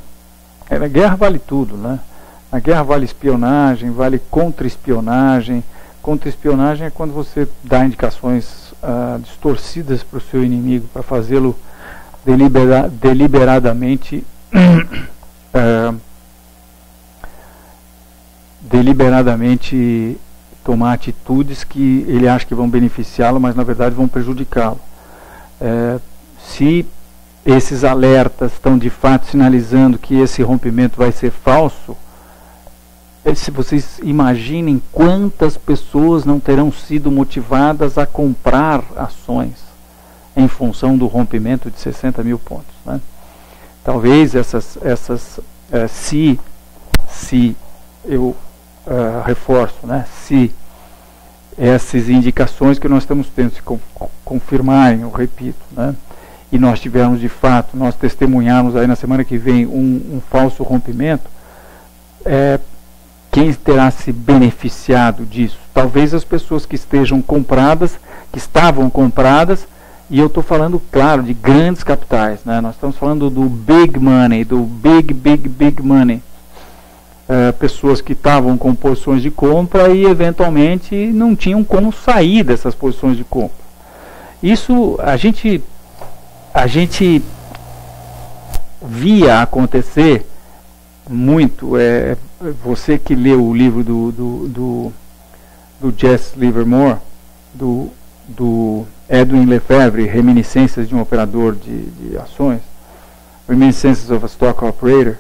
Na guerra vale tudo, né? Na guerra vale espionagem, vale contra-espionagem. Contra-espionagem é quando você dá indicações distorcidas para o seu inimigo, para fazê-lo deliberadamente tomar atitudes que ele acha que vão beneficiá-lo, mas na verdade vão prejudicá-lo. Se esses alertas estão de fato sinalizando que esse rompimento vai ser falso, se vocês imaginem quantas pessoas não terão sido motivadas a comprar ações em função do rompimento de 60 mil pontos, né? Talvez se eu reforço, né? Se essas indicações que nós estamos tendo se confirmarem, eu repito, né? E nós tivermos de fato, nós testemunharmos aí na semana que vem um falso rompimento, quem terá se beneficiado disso? Talvez as pessoas que estavam compradas, e eu estou falando, claro, de grandes capitais, né? Nós estamos falando do big money, do big money. Pessoas que estavam com posições de compra e eventualmente não tinham como sair dessas posições de compra. Isso a gente via acontecer muito. Você que leu o livro do Jesse Livermore, do Edwin Lefebvre, Reminiscências de um Operador de Ações, Reminiscences of a Stock Operator,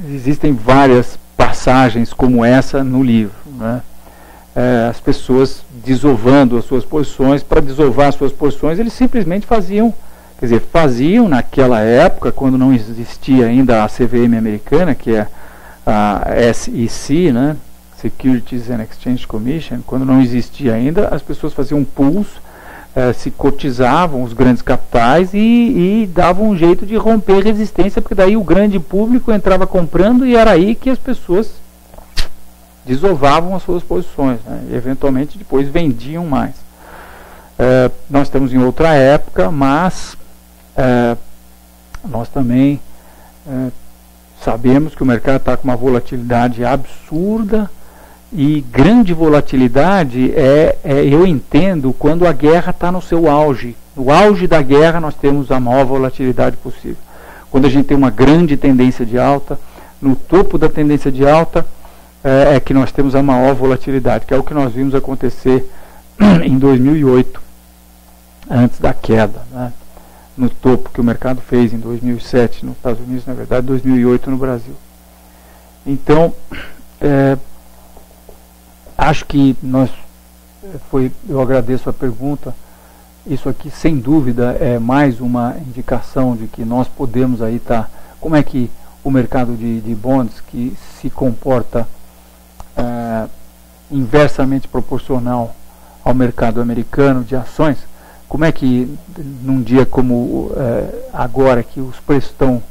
existem várias passagens como essa no livro, né? As pessoas desovando as suas posições. Para desovar as suas posições, eles simplesmente faziam naquela época, quando não existia ainda a CVM americana, que é a SEC, né? Securities and Exchange Commission. Quando não existia ainda, as pessoas faziam pools, se cotizavam os grandes capitais e davam um jeito de romper resistência, porque daí o grande público entrava comprando e era aí que as pessoas desovavam as suas posições, né? E eventualmente depois vendiam mais. Nós estamos em outra época, mas nós também sabemos que o mercado está com uma volatilidade absurda, e grande volatilidade eu entendo, quando a guerra está no seu auge. No auge da guerra nós temos a maior volatilidade possível. quando a gente tem uma grande tendência de alta, no topo da tendência de alta é que nós temos a maior volatilidade, que é o que nós vimos acontecer em 2008, antes da queda, né? No topo que o mercado fez em 2007 nos Estados Unidos, na verdade 2008 no Brasil. Então, acho que eu agradeço a pergunta. Isso aqui, sem dúvida, é mais uma indicação de que nós podemos aí estar... Como é que o mercado de bonds, que se comporta inversamente proporcional ao mercado americano de ações, como é que num dia como agora, que os preços estão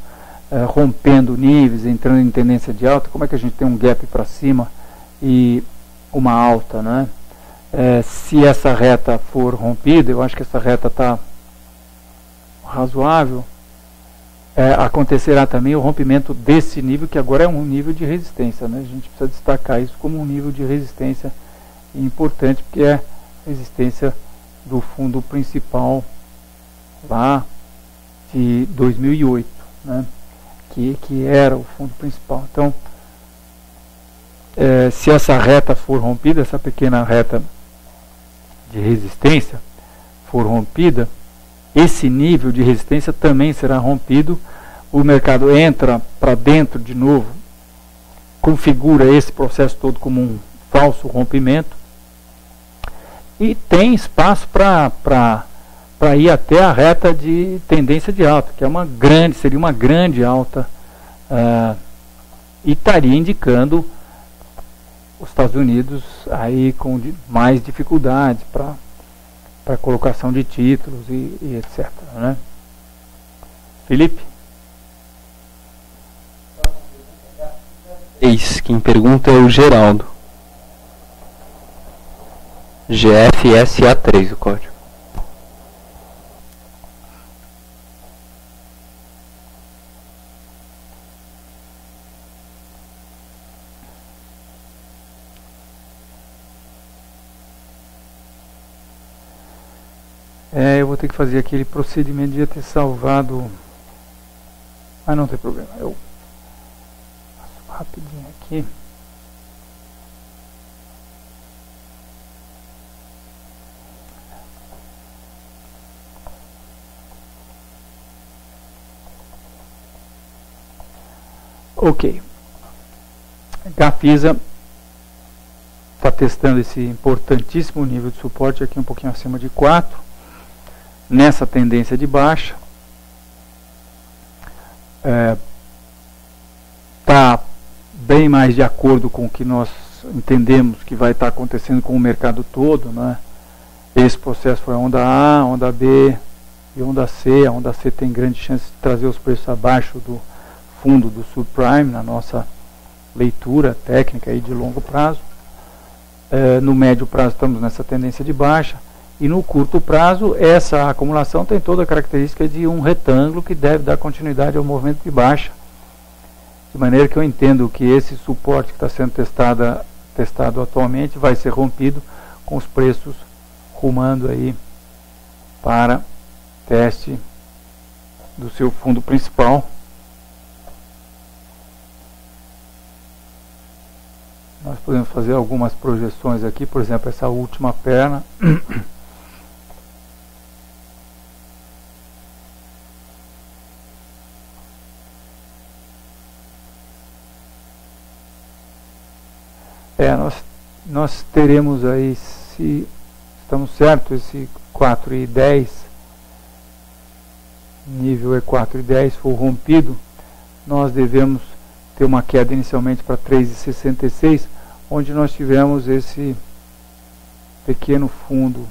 rompendo níveis, entrando em tendência de alta, como é que a gente tem um gap para cima e uma alta, né? Se essa reta for rompida, eu acho que essa reta está razoável, acontecerá também o rompimento desse nível, que agora é um nível de resistência, né? A gente precisa destacar isso como um nível de resistência importante, porque é resistência do fundo principal lá de 2008, né? Que era o fundo principal. Então, se essa reta for rompida, essa pequena reta de resistência for rompida, esse nível de resistência também será rompido, o mercado entra para dentro de novo, configura esse processo todo como um falso rompimento e tem espaço para ir até a reta de tendência de alta, que seria uma grande alta, e estaria indicando os Estados Unidos aí com mais dificuldades para colocação de títulos e etc, né? Felipe? Quem pergunta é o Geraldo. GFSA3 o código. Eu vou ter que fazer aquele procedimento de ter salvado. Ah, não tem problema. Eu faço rapidinho aqui. Ok. Gafisa está testando esse importantíssimo nível de suporte aqui um pouquinho acima de 4. Nessa tendência de baixa, está bem mais de acordo com o que nós entendemos que vai estar acontecendo com o mercado todo, né? Esse processo foi a onda A, a onda B e a onda C. A onda C tem grande chance de trazer os preços abaixo do fundo do subprime, na nossa leitura técnica aí de longo prazo. No médio prazo estamos nessa tendência de baixa. E no curto prazo, essa acumulação tem toda a característica de um retângulo que deve dar continuidade ao movimento de baixa. De maneira que eu entendo que esse suporte que está sendo testado atualmente vai ser rompido com os preços rumando aí para teste do seu fundo principal. Nós podemos fazer algumas projeções aqui, por exemplo, essa última perna. Nós teremos aí, se estamos certos, esse 4,10, nível é 4,10 for rompido, nós devemos ter uma queda inicialmente para 3,66, onde nós tivemos esse pequeno fundo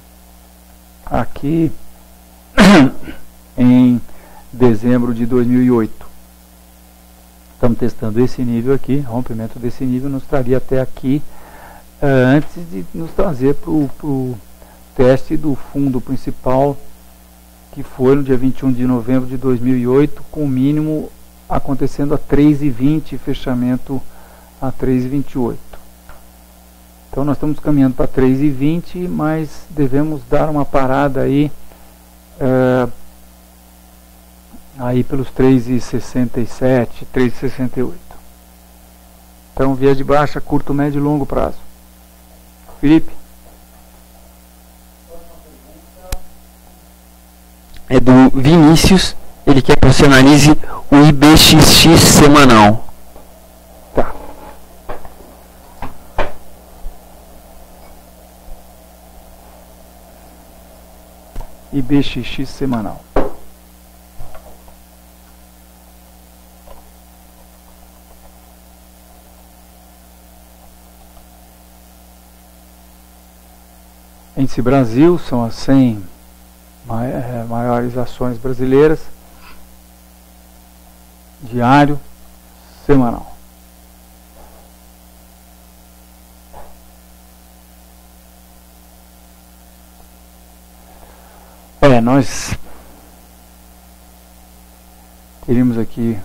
aqui em dezembro de 2008. Estamos testando esse nível aqui, rompimento desse nível nos traria até aqui, antes de nos trazer para o teste do fundo principal, que foi no dia 21 de novembro de 2008, com o mínimo acontecendo a 3,20, fechamento a 3,28. Então nós estamos caminhando para 3,20, mas devemos dar uma parada aí aí pelos 3,67, 3,68. Então, via de baixa, curto, médio e longo prazo. Felipe? É do Vinícius, ele quer que você analise o IBXX semanal. Tá. IBXX semanal. Índice Brasil são as 100 maiores ações brasileiras, diário, semanal. Nós teríamos aqui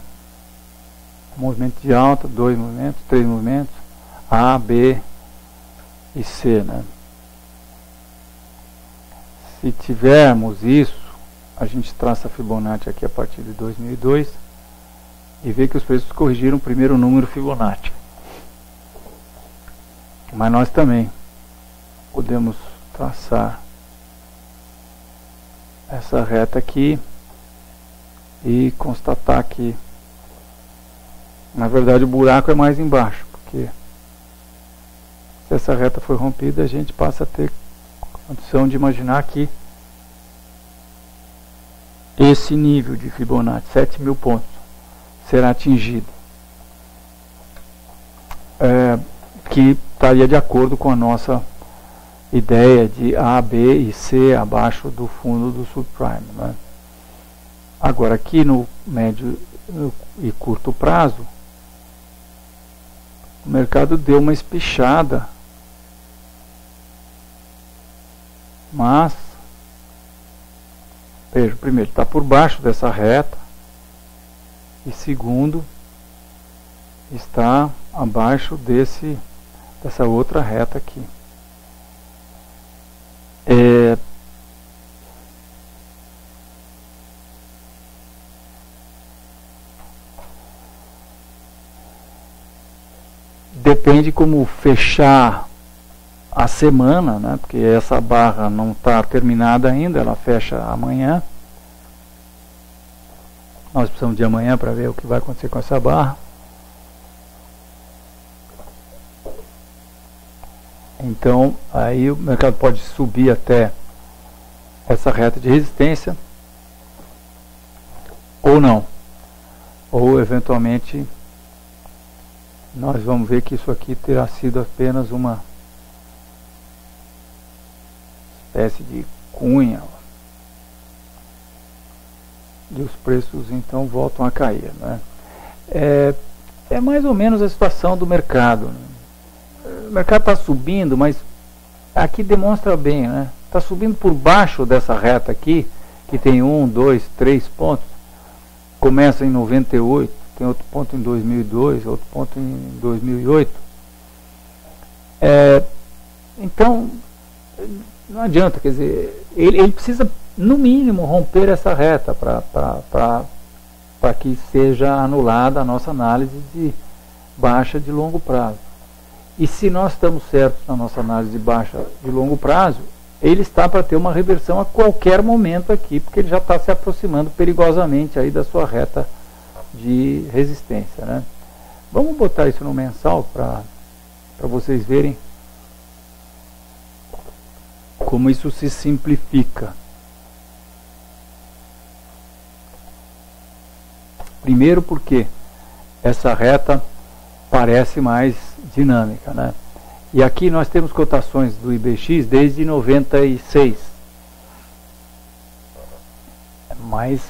um movimento de alta, 2 movimentos, 3 movimentos, A, B e C, né? Se tivermos isso, a gente traça a Fibonacci aqui a partir de 2002 e vê que os preços corrigiram o primeiro número Fibonacci. Mas nós também podemos traçar essa reta aqui e constatar que, na verdade, o buraco é mais embaixo, porque se essa reta for rompida, a gente passa a ter condição de imaginar que esse nível de Fibonacci, 7.000 pontos, será atingido, que estaria de acordo com a nossa ideia de A, B e C abaixo do fundo do subprime, né? Agora, aqui no médio e curto prazo, o mercado deu uma espichada, mas, veja, primeiro, está por baixo dessa reta, e segundo, está abaixo dessa outra reta aqui. Depende como fechar a semana, né? Porque essa barra não está terminada ainda, ela fecha amanhã. Nós precisamos de amanhã para ver o que vai acontecer com essa barra. Então, aí o mercado pode subir até essa reta de resistência, ou não. Ou, eventualmente, nós vamos ver que isso aqui terá sido apenas uma espécie de cunha. E os preços, então, voltam a cair, né? É mais ou menos a situação do mercado, né? O mercado está subindo, mas aqui demonstra bem, né? Está subindo por baixo dessa reta aqui, que tem 1, 2, 3 pontos. Começa em 98, tem outro ponto em 2002, outro ponto em 2008. Então, não adianta, quer dizer, ele precisa, no mínimo, romper essa reta para que seja anulada a nossa análise de baixa de longo prazo. E se nós estamos certos na nossa análise de baixa de longo prazo, ele está para ter uma reversão a qualquer momento aqui, porque ele já está se aproximando perigosamente aí da sua reta de resistência, né? Vamos botar isso no mensal para vocês verem como isso se simplifica. Primeiro porque essa reta parece mais dinâmica, né? E aqui nós temos cotações do IBX desde 96. Mas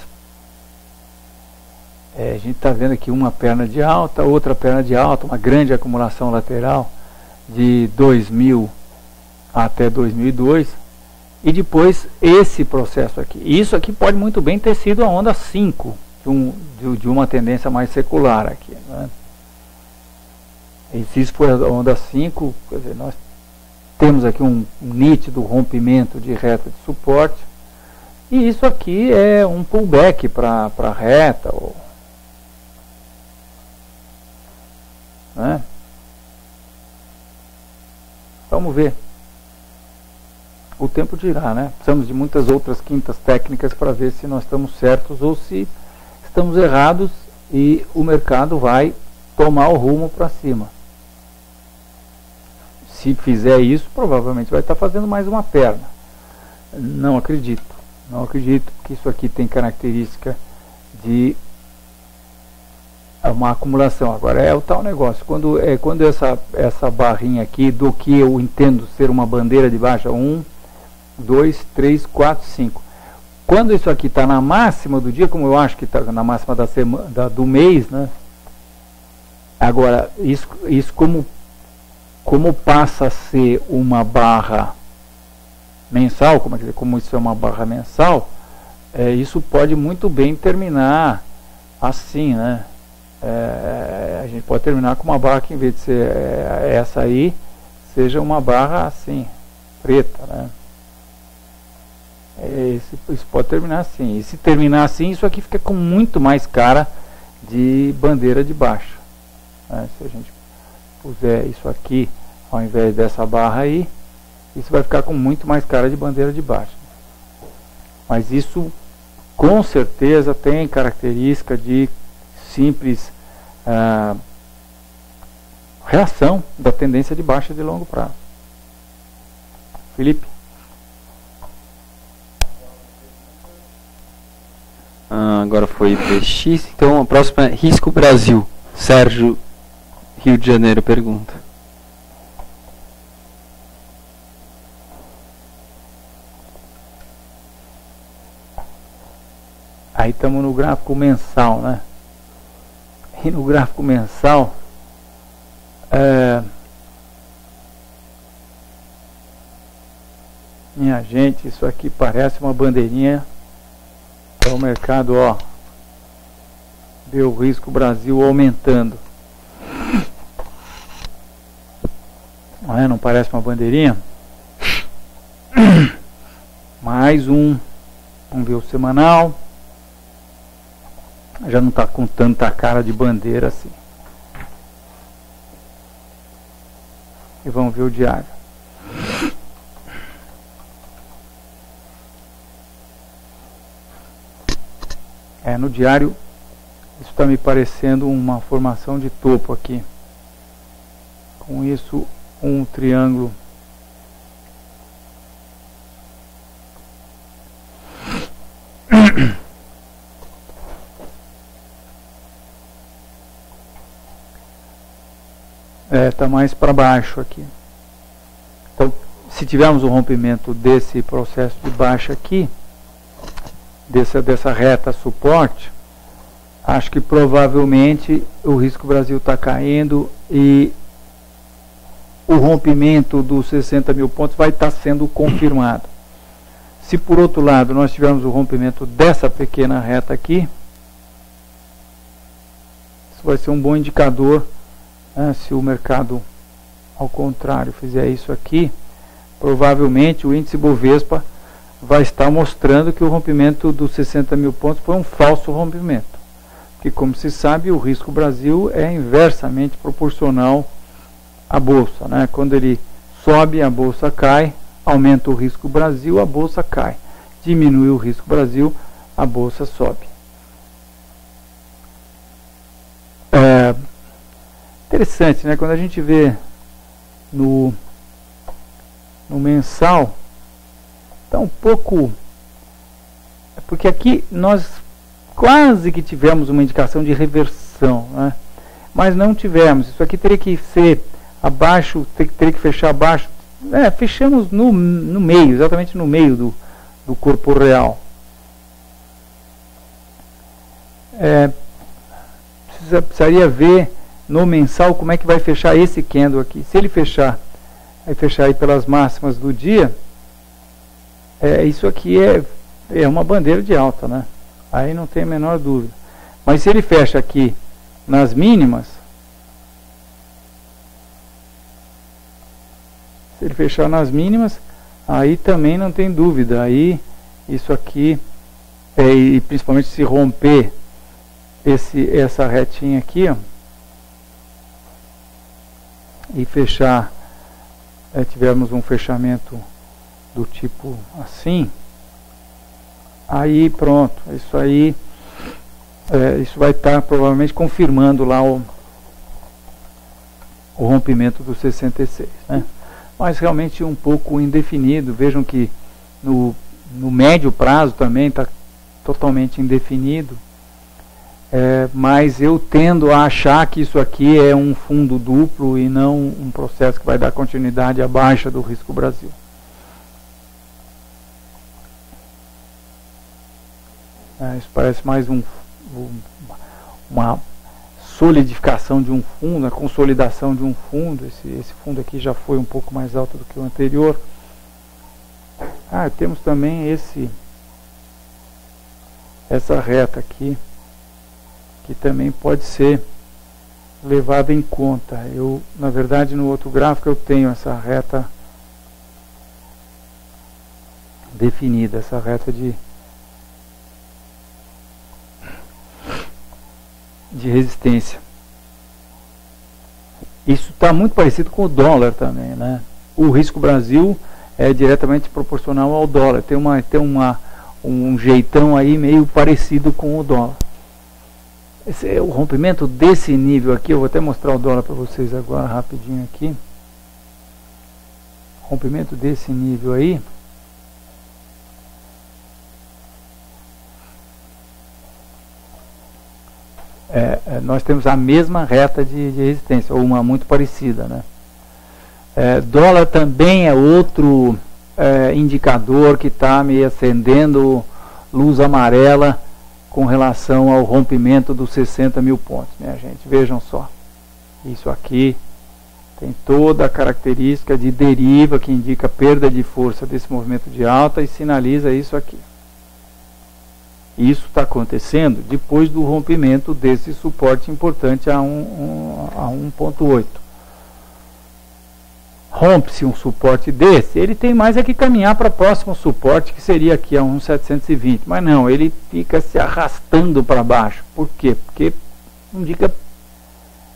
a gente está vendo aqui uma perna de alta, outra perna de alta, uma grande acumulação lateral de 2000 até 2002, e depois esse processo aqui. Isso aqui pode muito bem ter sido a onda 5 de uma tendência mais secular aqui, né? E se isso for a onda 5, quer dizer, nós temos aqui um nítido rompimento de reta de suporte E isso aqui é um pullback para reta, né? Vamos ver. O tempo dirá, né? Precisamos de muitas outras quintas técnicas para ver se nós estamos certos ou se estamos errados e o mercado vai tomar o rumo para cima. Se fizer isso, provavelmente vai estar fazendo mais uma perna. Não acredito. Não acredito que isso aqui tem característica de uma acumulação. Agora é o tal negócio. Quando essa barrinha aqui, do que eu entendo ser uma bandeira de baixa, 1, 2, 3, 4, 5. Quando isso aqui está na máxima do dia, como eu acho que está na máxima da semana, do mês, né? Agora, isso como passa a ser uma barra mensal, como isso é uma barra mensal, isso pode muito bem terminar assim, né? A gente pode terminar com uma barra que, em vez de ser essa aí, seja uma barra assim, preta, né? Isso pode terminar assim. E se terminar assim, isso aqui fica com muito mais cara de bandeira de baixa, né? Se a gente puser isso aqui ao invés dessa barra aí, isso vai ficar com muito mais cara de bandeira de baixa. Mas isso com certeza tem característica de simples reação da tendência de baixa de longo prazo. Felipe? Agora foi DX, então a próxima é Risco Brasil. Sérgio, Rio de Janeiro, pergunta. Aí estamos no gráfico mensal, né? E no gráfico mensal, minha gente, isso aqui parece uma bandeirinha. É o mercado, ó, vê o Risco Brasil aumentando. Não parece uma bandeirinha? Mais um. Vamos ver o semanal. Já não está com tanta cara de bandeira assim. E vamos ver o diário. No diário, isso está me parecendo uma formação de topo aqui. Com isso, um triângulo. Está mais para baixo aqui. Então, se tivermos um rompimento desse processo de baixa aqui, dessa reta suporte, acho que provavelmente o Risco Brasil está caindo e o rompimento dos 60 mil pontos vai estar sendo confirmado. Se por outro lado nós tivermos o rompimento dessa pequena reta aqui, isso vai ser um bom indicador, né? Se o mercado ao contrário fizer isso aqui, provavelmente o índice Bovespa vai estar mostrando que o rompimento dos 60 mil pontos foi um falso rompimento. Porque, como se sabe, o Risco Brasil é inversamente proporcional à Bolsa, né? Quando ele sobe, a Bolsa cai, aumenta o Risco Brasil, a Bolsa cai. Diminui o Risco Brasil, a Bolsa sobe. Interessante, né? Quando a gente vê no mensal, está um pouco... Porque aqui nós quase que tivemos uma indicação de reversão, né? Mas não tivemos. Isso aqui teria que ser abaixo, teria que fechar abaixo. Fechamos no meio, exatamente no meio do corpo real. Precisaria ver no mensal como é que vai fechar esse candle aqui. Se ele fechar, vai fechar aí pelas máximas do dia, isso aqui é uma bandeira de alta, né? Aí não tem a menor dúvida. Mas se ele fecha aqui nas mínimas, se ele fechar nas mínimas, aí também não tem dúvida. Aí isso aqui, e principalmente se romper essa retinha aqui, ó, e fechar, tivermos um fechamento do tipo assim, aí pronto, isso aí, isso vai estar provavelmente confirmando lá o rompimento do 66, né? Mas realmente um pouco indefinido. Vejam que no médio prazo também está totalmente indefinido, mas eu tendo a achar que isso aqui é um fundo duplo e não um processo que vai dar continuidade à baixa do risco Brasil. Isso parece mais uma solidificação de um fundo, a consolidação de um fundo. Esse fundo aqui já foi um pouco mais alto do que o anterior. Temos também essa reta aqui, que também pode ser levada em conta. Na verdade, no outro gráfico eu tenho essa reta definida, essa reta de resistência. Isso está muito parecido com o dólar também, né? O risco Brasil é diretamente proporcional ao dólar. Tem um jeitão aí meio parecido com o dólar. O rompimento desse nível aqui, eu vou até mostrar o dólar para vocês agora rapidinho aqui. Rompimento desse nível aí, nós temos a mesma reta de resistência, ou uma muito parecida, né? Dólar também é outro indicador que está me acendendo luz amarela com relação ao rompimento dos 60 mil pontos, minha gente. Vejam só, isso aqui tem toda a característica de deriva que indica perda de força desse movimento de alta e sinaliza isso aqui. Isso está acontecendo depois do rompimento desse suporte importante a 1.8. Rompe-se um suporte desse, ele tem mais que caminhar para o próximo suporte, que seria aqui a 1.720. Mas não, ele fica se arrastando para baixo. Por quê? Porque indica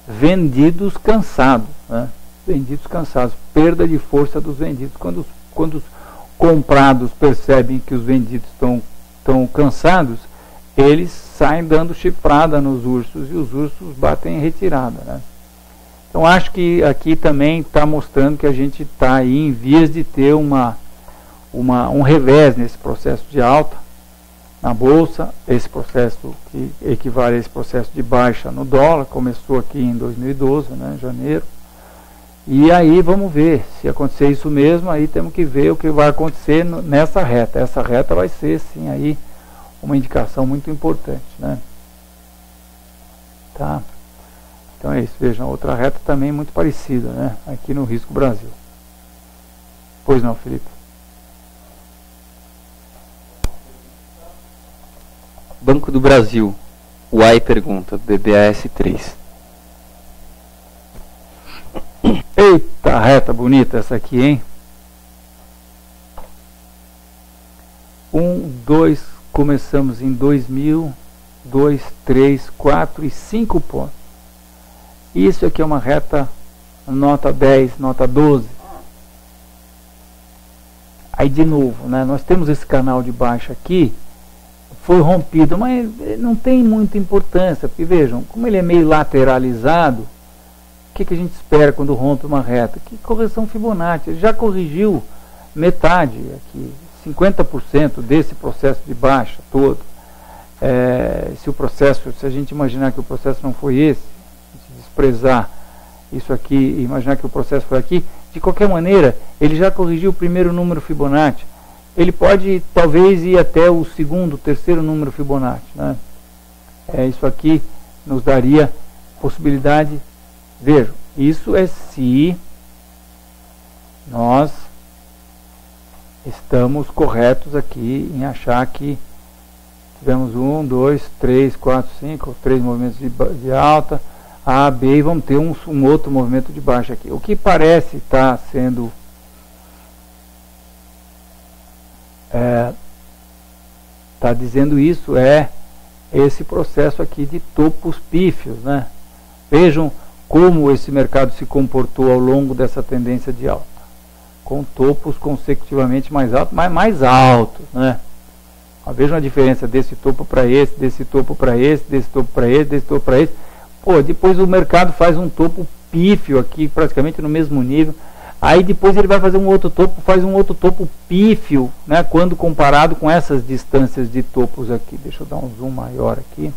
vendidos cansados, né? Vendidos cansados, perda de força dos vendidos. Quando os comprados percebem que os vendidos estão cansados, eles saem dando chifrada nos ursos e os ursos batem em retirada, né? Então acho que aqui também está mostrando que a gente está aí em vias de ter um revés nesse processo de alta na bolsa, esse processo que equivale a esse processo de baixa no dólar, começou aqui em 2012, né, em janeiro. E aí vamos ver, se acontecer isso mesmo, aí temos que ver o que vai acontecer nessa reta. Essa reta vai ser, sim, aí uma indicação muito importante, né? Tá? Então é isso, vejam, outra reta também muito parecida, né? Aqui no Risco Brasil. Pois não, Felipe? Banco do Brasil. O AI pergunta, BBAS3. Eita, reta bonita essa aqui, hein? 1, 2, começamos em 2000, 2, 3, 4 e 5 pontos. Isso aqui é uma reta nota 10, nota 12. Aí de novo, né, nós temos esse canal de baixa aqui, foi rompido, mas não tem muita importância, porque vejam, como ele é meio lateralizado, o que a gente espera quando rompe uma reta? Que correção Fibonacci, ele já corrigiu metade aqui, 50% desse processo de baixa todo. Se a gente imaginar que o processo não foi esse, desprezar isso aqui e imaginar que o processo foi aqui, de qualquer maneira, ele já corrigiu o primeiro número Fibonacci. Ele pode, talvez, ir até o segundo, terceiro número Fibonacci, né? Isso aqui nos daria possibilidade. Vejam, isso é se nós estamos corretos aqui em achar que tivemos 1, 2, 3, 4, 5, 3 movimentos de alta, A, B, e vamos ter um outro movimento de baixa aqui. O que parece estar sendo está dizendo isso é esse processo aqui de topos pífios, né? Vejam como esse mercado se comportou ao longo dessa tendência de alta, com topos consecutivamente mais altos, mas mais altos, né? Vejam a diferença desse topo para esse, desse topo para esse, desse topo para esse, desse topo para esse. Pô, depois o mercado faz um topo pífio aqui, praticamente no mesmo nível. Aí depois ele vai fazer um outro topo, faz um outro topo pífio, né, quando comparado com essas distâncias de topos aqui. Deixa eu dar um zoom maior aqui.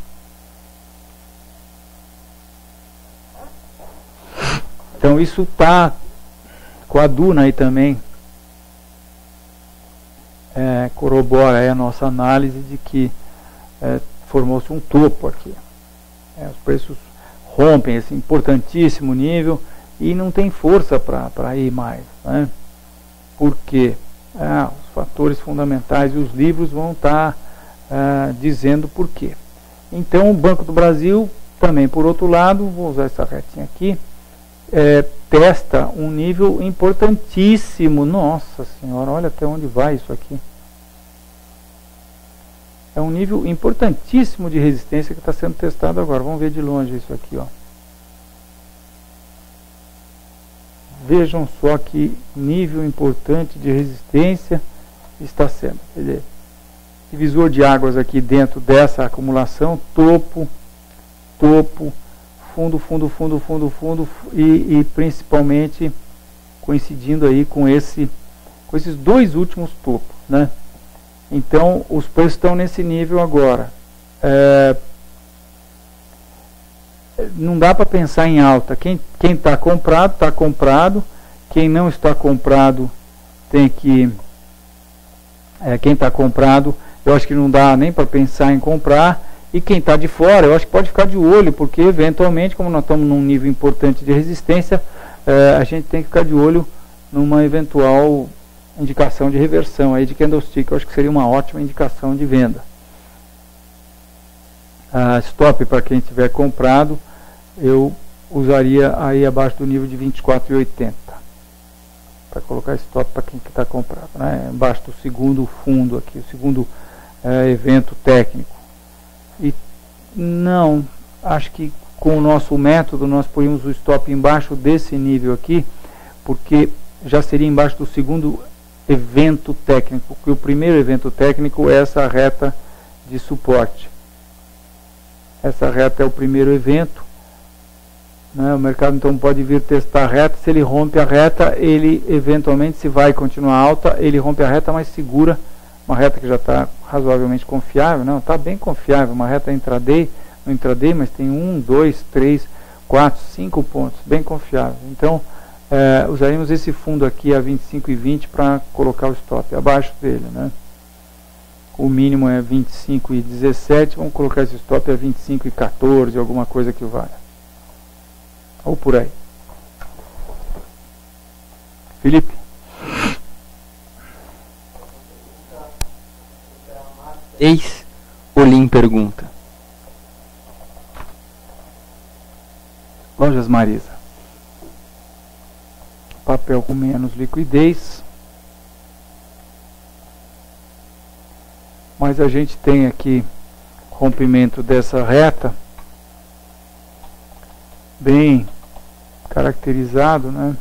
Então isso está coaduna aí também. Corrobora aí a nossa análise de que formou-se um topo aqui. Os preços rompem esse importantíssimo nível e não tem força para ir mais, né? Porque os fatores fundamentais e os livros vão estar dizendo por quê. Então o Banco do Brasil também, por outro lado, vou usar essa retinha aqui, testa um nível importantíssimo. Nossa senhora, olha até onde vai isso aqui. É um nível importantíssimo de resistência que está sendo testado agora. Vamos ver de longe isso aqui, ó. Vejam só que nível importante de resistência está sendo. Quer dizer, divisor de águas aqui dentro dessa acumulação, topo, topo, fundo, fundo, fundo, fundo, fundo e principalmente coincidindo aí com esses dois últimos topos, né? Então os preços estão nesse nível agora. Não dá para pensar em alta. Quem está comprado, está comprado. Quem não está comprado tem que... quem está comprado, eu acho que não dá nem para pensar em comprar. E quem está de fora, eu acho que pode ficar de olho, porque eventualmente, como nós estamos num nível importante de resistência, a gente tem que ficar de olho numa eventual indicação de reversão aí de candlestick. Eu acho que seria uma ótima indicação de venda. Stop para quem tiver comprado, eu usaria aí abaixo do nível de 24,80 para colocar stop para quem está comprado, né? Abaixo do segundo fundo aqui, o segundo evento técnico. E não, acho que com o nosso método nós poríamos o stop embaixo desse nível aqui, porque já seria embaixo do segundo evento técnico, porque o primeiro evento técnico é essa reta de suporte. Essa reta é o primeiro evento, né? O mercado então pode vir testar a reta. Se ele rompe a reta, ele eventualmente, se vai continuar alta, ele rompe a reta, mas segura uma reta que já está razoavelmente confiável. Não, está bem confiável, uma reta intraday, no intraday, mas tem 1, 2, 3, 4, 5 pontos, bem confiável. Então usaríamos esse fundo aqui a 25,20 para colocar o stop abaixo dele, né? O mínimo é 25,17, vamos colocar esse stop a 25,14, alguma coisa que valha. Ou por aí. Felipe? Olim pergunta. Lojas Marisa. Papel com menos liquidez. Mas a gente tem aqui rompimento dessa reta bem caracterizado, né?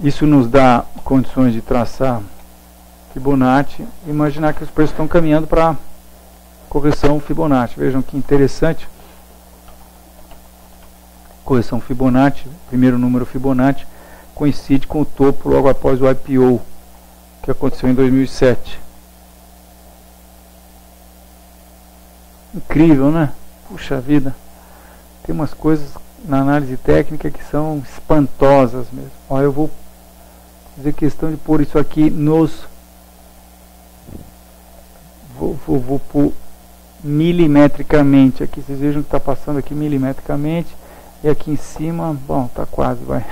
Isso nos dá condições de traçar Fibonacci e imaginar que os preços estão caminhando para correção Fibonacci. Vejam que interessante. Correção Fibonacci, primeiro número Fibonacci, coincide com o topo logo após o IPO, que aconteceu em 2007. Incrível, né? Puxa vida. Tem umas coisas na análise técnica que são espantosas mesmo. Ó, eu vou fazer questão de pôr isso aqui nos... Vou pôr milimetricamente aqui. Vocês vejam que está passando aqui milimetricamente. E aqui em cima, bom, tá quase, vai.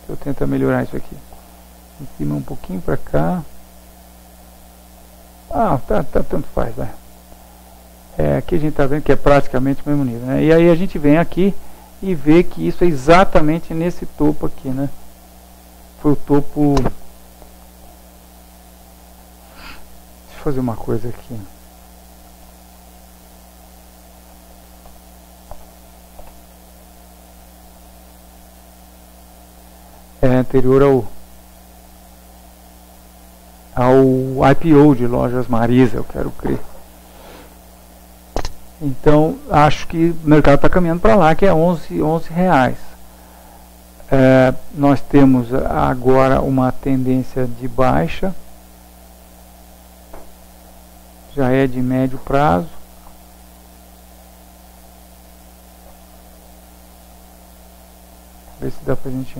Eu tento melhorar isso aqui. Em cima um pouquinho para cá. Tanto faz, vai. Aqui a gente tá vendo que é praticamente o mesmo nível, né? E aí a gente vem aqui e ver que isso é exatamente nesse topo aqui, né? Foi o topo. Deixa eu fazer uma coisa aqui. É anterior ao IPO de Lojas Marisa, eu quero crer. Então, acho que o mercado está caminhando para lá, que é 11 reais. Nós temos agora uma tendência de baixa, já é de médio prazo. Ver se dá para a gente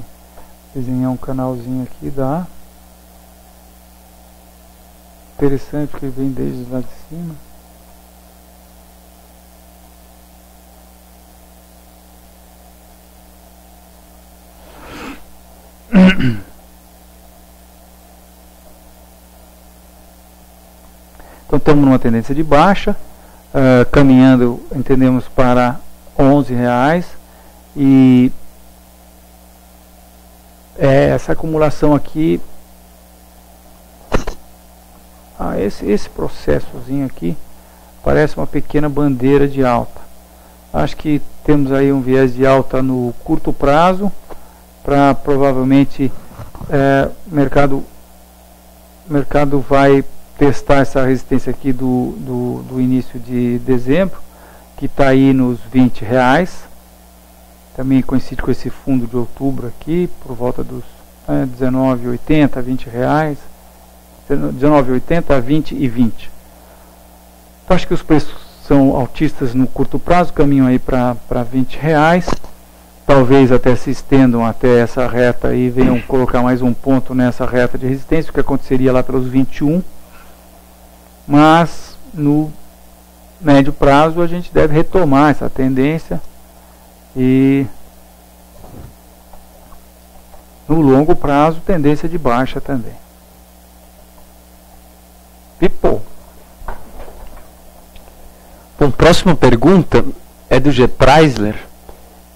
desenhar um canalzinho aqui, dá. Interessante que ele vem desde lá de cima. Então estamos numa tendência de baixa, caminhando, entendemos, para 11 reais, e essa acumulação aqui, esse processozinho aqui parece uma pequena bandeira de alta. Acho que temos aí um viés de alta no curto prazo, para provavelmente o mercado vai testar essa resistência aqui do início de dezembro, que está aí nos 20 reais. Também coincide com esse fundo de outubro aqui, por volta dos 19,80 a 20 reais. 19,80 a 20 e 20. Então, acho que os preços são altistas no curto prazo, caminham aí para 20 reais. Talvez até se estendam até essa reta e venham colocar mais um ponto nessa reta de resistência, o que aconteceria lá pelos 21. Mas no médio prazo a gente deve retomar essa tendência, e no longo prazo tendência de baixa também. People. Bom, próxima pergunta é do G. Preisler,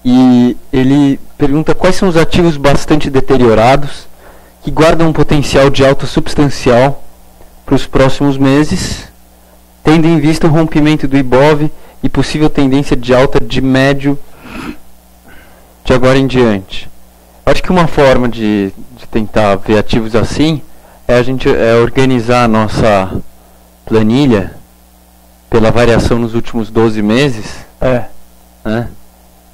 e ele pergunta quais são os ativos bastante deteriorados que guardam um potencial de alta substancial para os próximos meses, tendo em vista o rompimento do Ibov e possível tendência de alta de médio de agora em diante. Acho que uma forma de tentar ver ativos assim é a gente organizar a nossa planilha pela variação nos últimos 12 meses, né?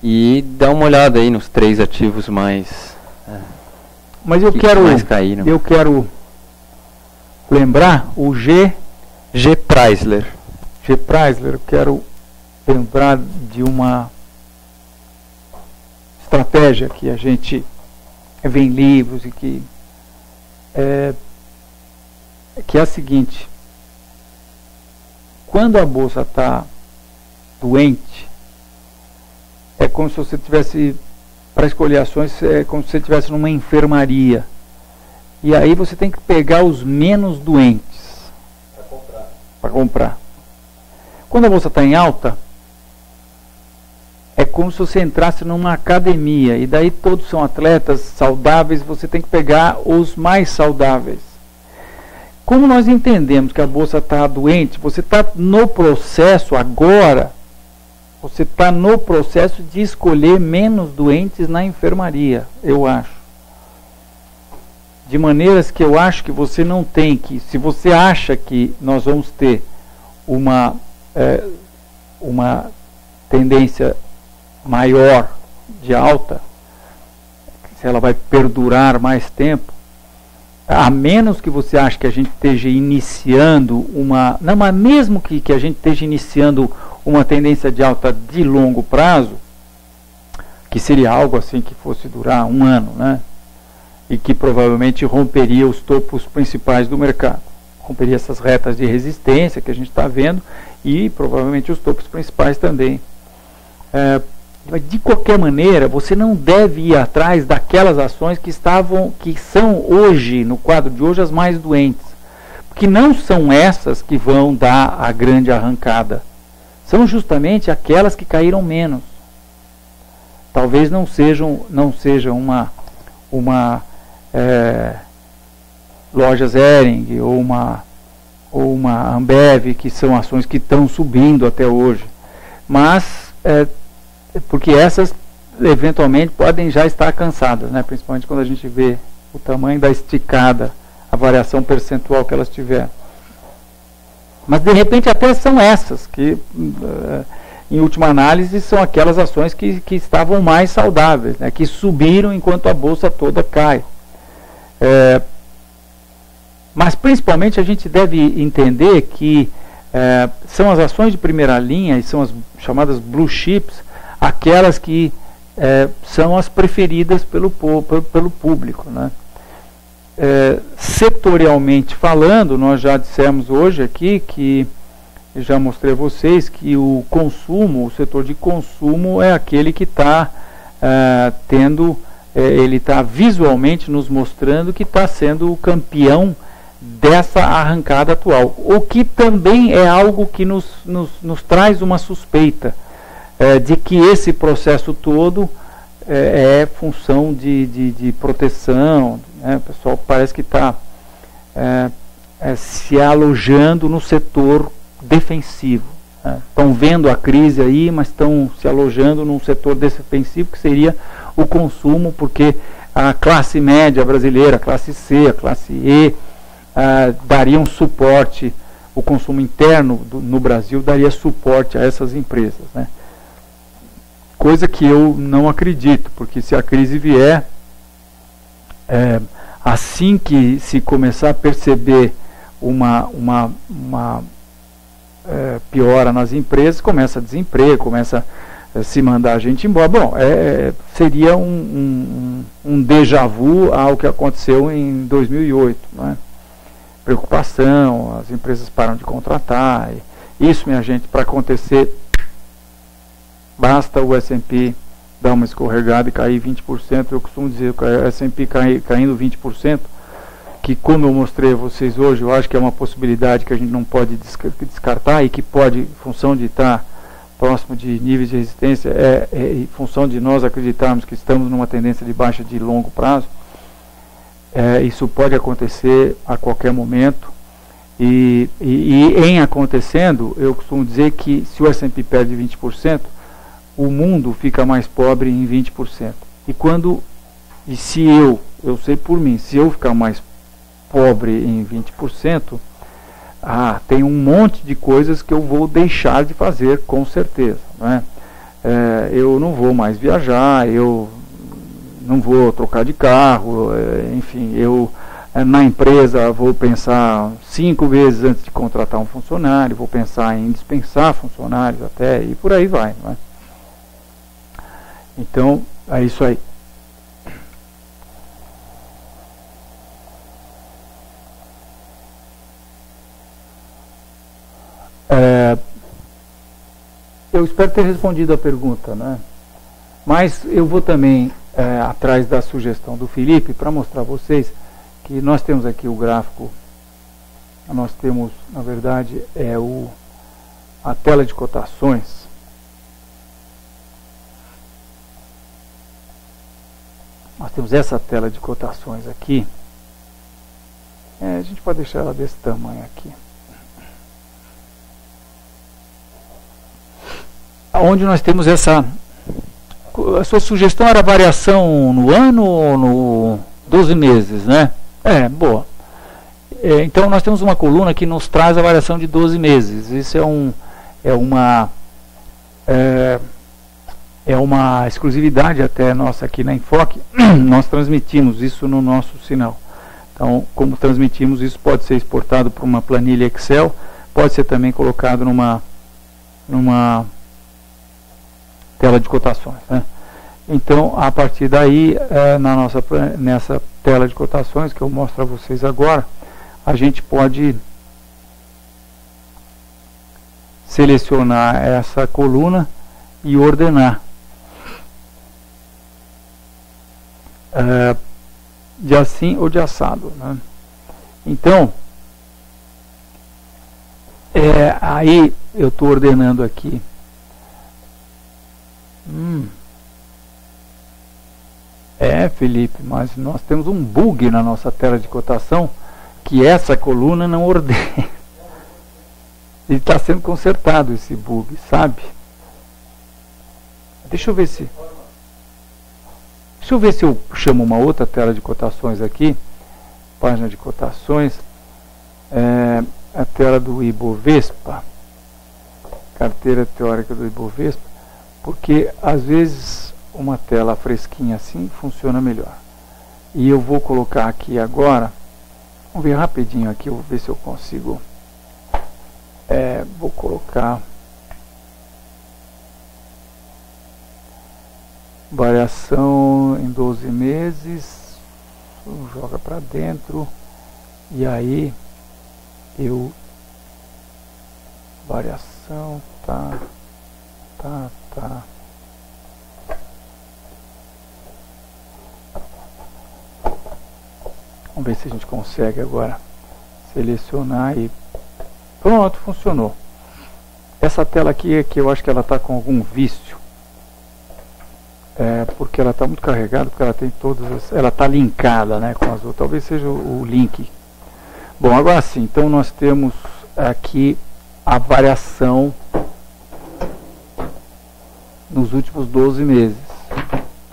E dar uma olhada aí nos 3 ativos mais Mas eu quero lembrar o G. Preisler. G. Preisler, eu quero lembrar de uma estratégia que a gente vê em livros e que é a seguinte: quando a bolsa está doente, é como se você tivesse, para escolher ações, é como se você estivesse numa enfermaria. E aí você tem que pegar os menos doentes para comprar. Quando a bolsa está em alta, é como se você entrasse numa academia, e daí todos são atletas saudáveis, você tem que pegar os mais saudáveis. Como nós entendemos que a bolsa está doente, você está no processo agora, você está no processo de escolher menos doentes na enfermaria, eu acho. De maneiras que eu acho que você não tem que, se você acha que nós vamos ter uma tendência maior de alta, se ela vai perdurar mais tempo, a menos que você ache que a gente esteja iniciando não, mas mesmo que a gente esteja iniciando uma tendência de alta de longo prazo, que seria algo assim que fosse durar 1 ano, né? E que provavelmente romperia os topos principais do mercado, romperia essas retas de resistência que a gente está vendo, e provavelmente os topos principais também. De qualquer maneira, você não deve ir atrás daquelas ações que são hoje, no quadro de hoje, as mais doentes, porque não são essas que vão dar a grande arrancada, são justamente aquelas que caíram menos. talvez não seja uma Lojas Hering ou uma Ambev, que são ações que estão subindo até hoje, mas porque essas eventualmente podem já estar cansadas, né? Principalmente quando a gente vê o tamanho da esticada, a variação percentual que elas tiveram. Mas de repente até são essas que, em última análise, são aquelas ações que estavam mais saudáveis, né? Que subiram enquanto a bolsa toda cai. Mas principalmente a gente deve entender que são as ações de primeira linha, e são as chamadas blue chips, aquelas que são as preferidas pelo público, né? Setorialmente falando, nós já dissemos hoje aqui que, já mostrei a vocês, que o consumo, o setor de consumo é aquele que está ele está visualmente nos mostrando que está sendo o campeão dessa arrancada atual, o que também é algo que nos traz uma suspeita de que esse processo todo é função de proteção, né? O pessoal parece que está se alojando no setor defensivo, né? Estão vendo a crise aí, mas estão se alojando num setor defensivo, que seria o consumo, porque a classe média brasileira, a classe C, a classe E, daria suporte, o consumo interno no Brasil daria suporte a essas empresas, né? Coisa que eu não acredito, porque se a crise vier, assim que se começar a perceber uma piora nas empresas, começa desemprego, começa a se mandar a gente embora. Bom, seria um déjà vu ao que aconteceu em 2008, né? Preocupação, as empresas param de contratar. Isso, minha gente, para acontecer, basta o S&P dar uma escorregada e cair 20%. Eu costumo dizer que o S&P caindo 20%, que, como eu mostrei a vocês hoje, eu acho que é uma possibilidade que a gente não pode descartar, e que pode, em função de estar próximo de níveis de resistência, em função de nós acreditarmos que estamos numa tendência de baixa de longo prazo, isso pode acontecer a qualquer momento. E em acontecendo, eu costumo dizer que se o S&P perde 20%, o mundo fica mais pobre em 20%. E se eu sei por mim, se eu ficar mais pobre em 20%, tem um monte de coisas que eu vou deixar de fazer, com certeza, né? Eu não vou mais viajar, eu não vou trocar de carro, enfim, eu na empresa vou pensar 5 vezes antes de contratar um funcionário, vou pensar em dispensar funcionários até, e por aí vai, não é? Então, é isso aí. Eu espero ter respondido a pergunta, né? Mas eu vou também atrás da sugestão do Felipe para mostrar a vocês que nós temos aqui o gráfico. Nós temos, na verdade, a tela de cotações. Nós temos essa tela de cotações aqui. A gente pode deixar ela desse tamanho aqui. Onde nós temos essa... A sua sugestão era variação no ano ou no 12 meses, né? Boa. Então nós temos uma coluna que nos traz a variação de 12 meses. Isso é uma exclusividade até nossa aqui na Enfoque. Nós transmitimos isso no nosso sinal. Então, como transmitimos, isso pode ser exportado para uma planilha Excel, pode ser também colocado numa tela de cotações, né? Então, a partir daí, nessa tela de cotações que eu mostro a vocês agora, a gente pode selecionar essa coluna e ordenar de assim ou de assado, né? Então, aí eu estou ordenando aqui. Felipe, mas nós temos um bug na nossa tela de cotação, que essa coluna não ordena. E está sendo consertado esse bug, sabe? Deixa eu ver se eu chamo uma outra tela de cotações aqui. Página de cotações. A tela do Ibovespa. Carteira teórica do Ibovespa. Porque às vezes uma tela fresquinha assim funciona melhor. E eu vou colocar aqui agora. Vamos ver rapidinho aqui, eu vou ver se eu consigo. Vou colocar variação em 12 meses, joga para dentro, e aí variação, tá. Vamos ver se a gente consegue agora selecionar e pronto, funcionou. Essa tela aqui é que eu acho que ela está com algum vício. Porque ela está muito carregada, porque ela tem ela está linkada, né, com as outras. Talvez seja o link. Bom, agora sim, então nós temos aqui a variação nos últimos 12 meses.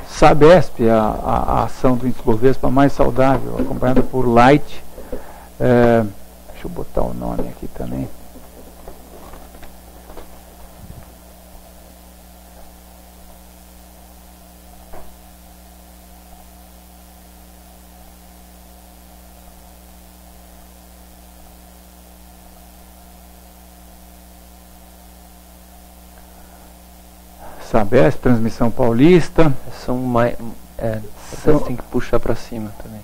Sabesp, a ação do índice Bovespa mais saudável, acompanhada por Light. Deixa eu botar o nome aqui também. Sabesp, Transmissão Paulista. São mais. Tem que puxar para cima também.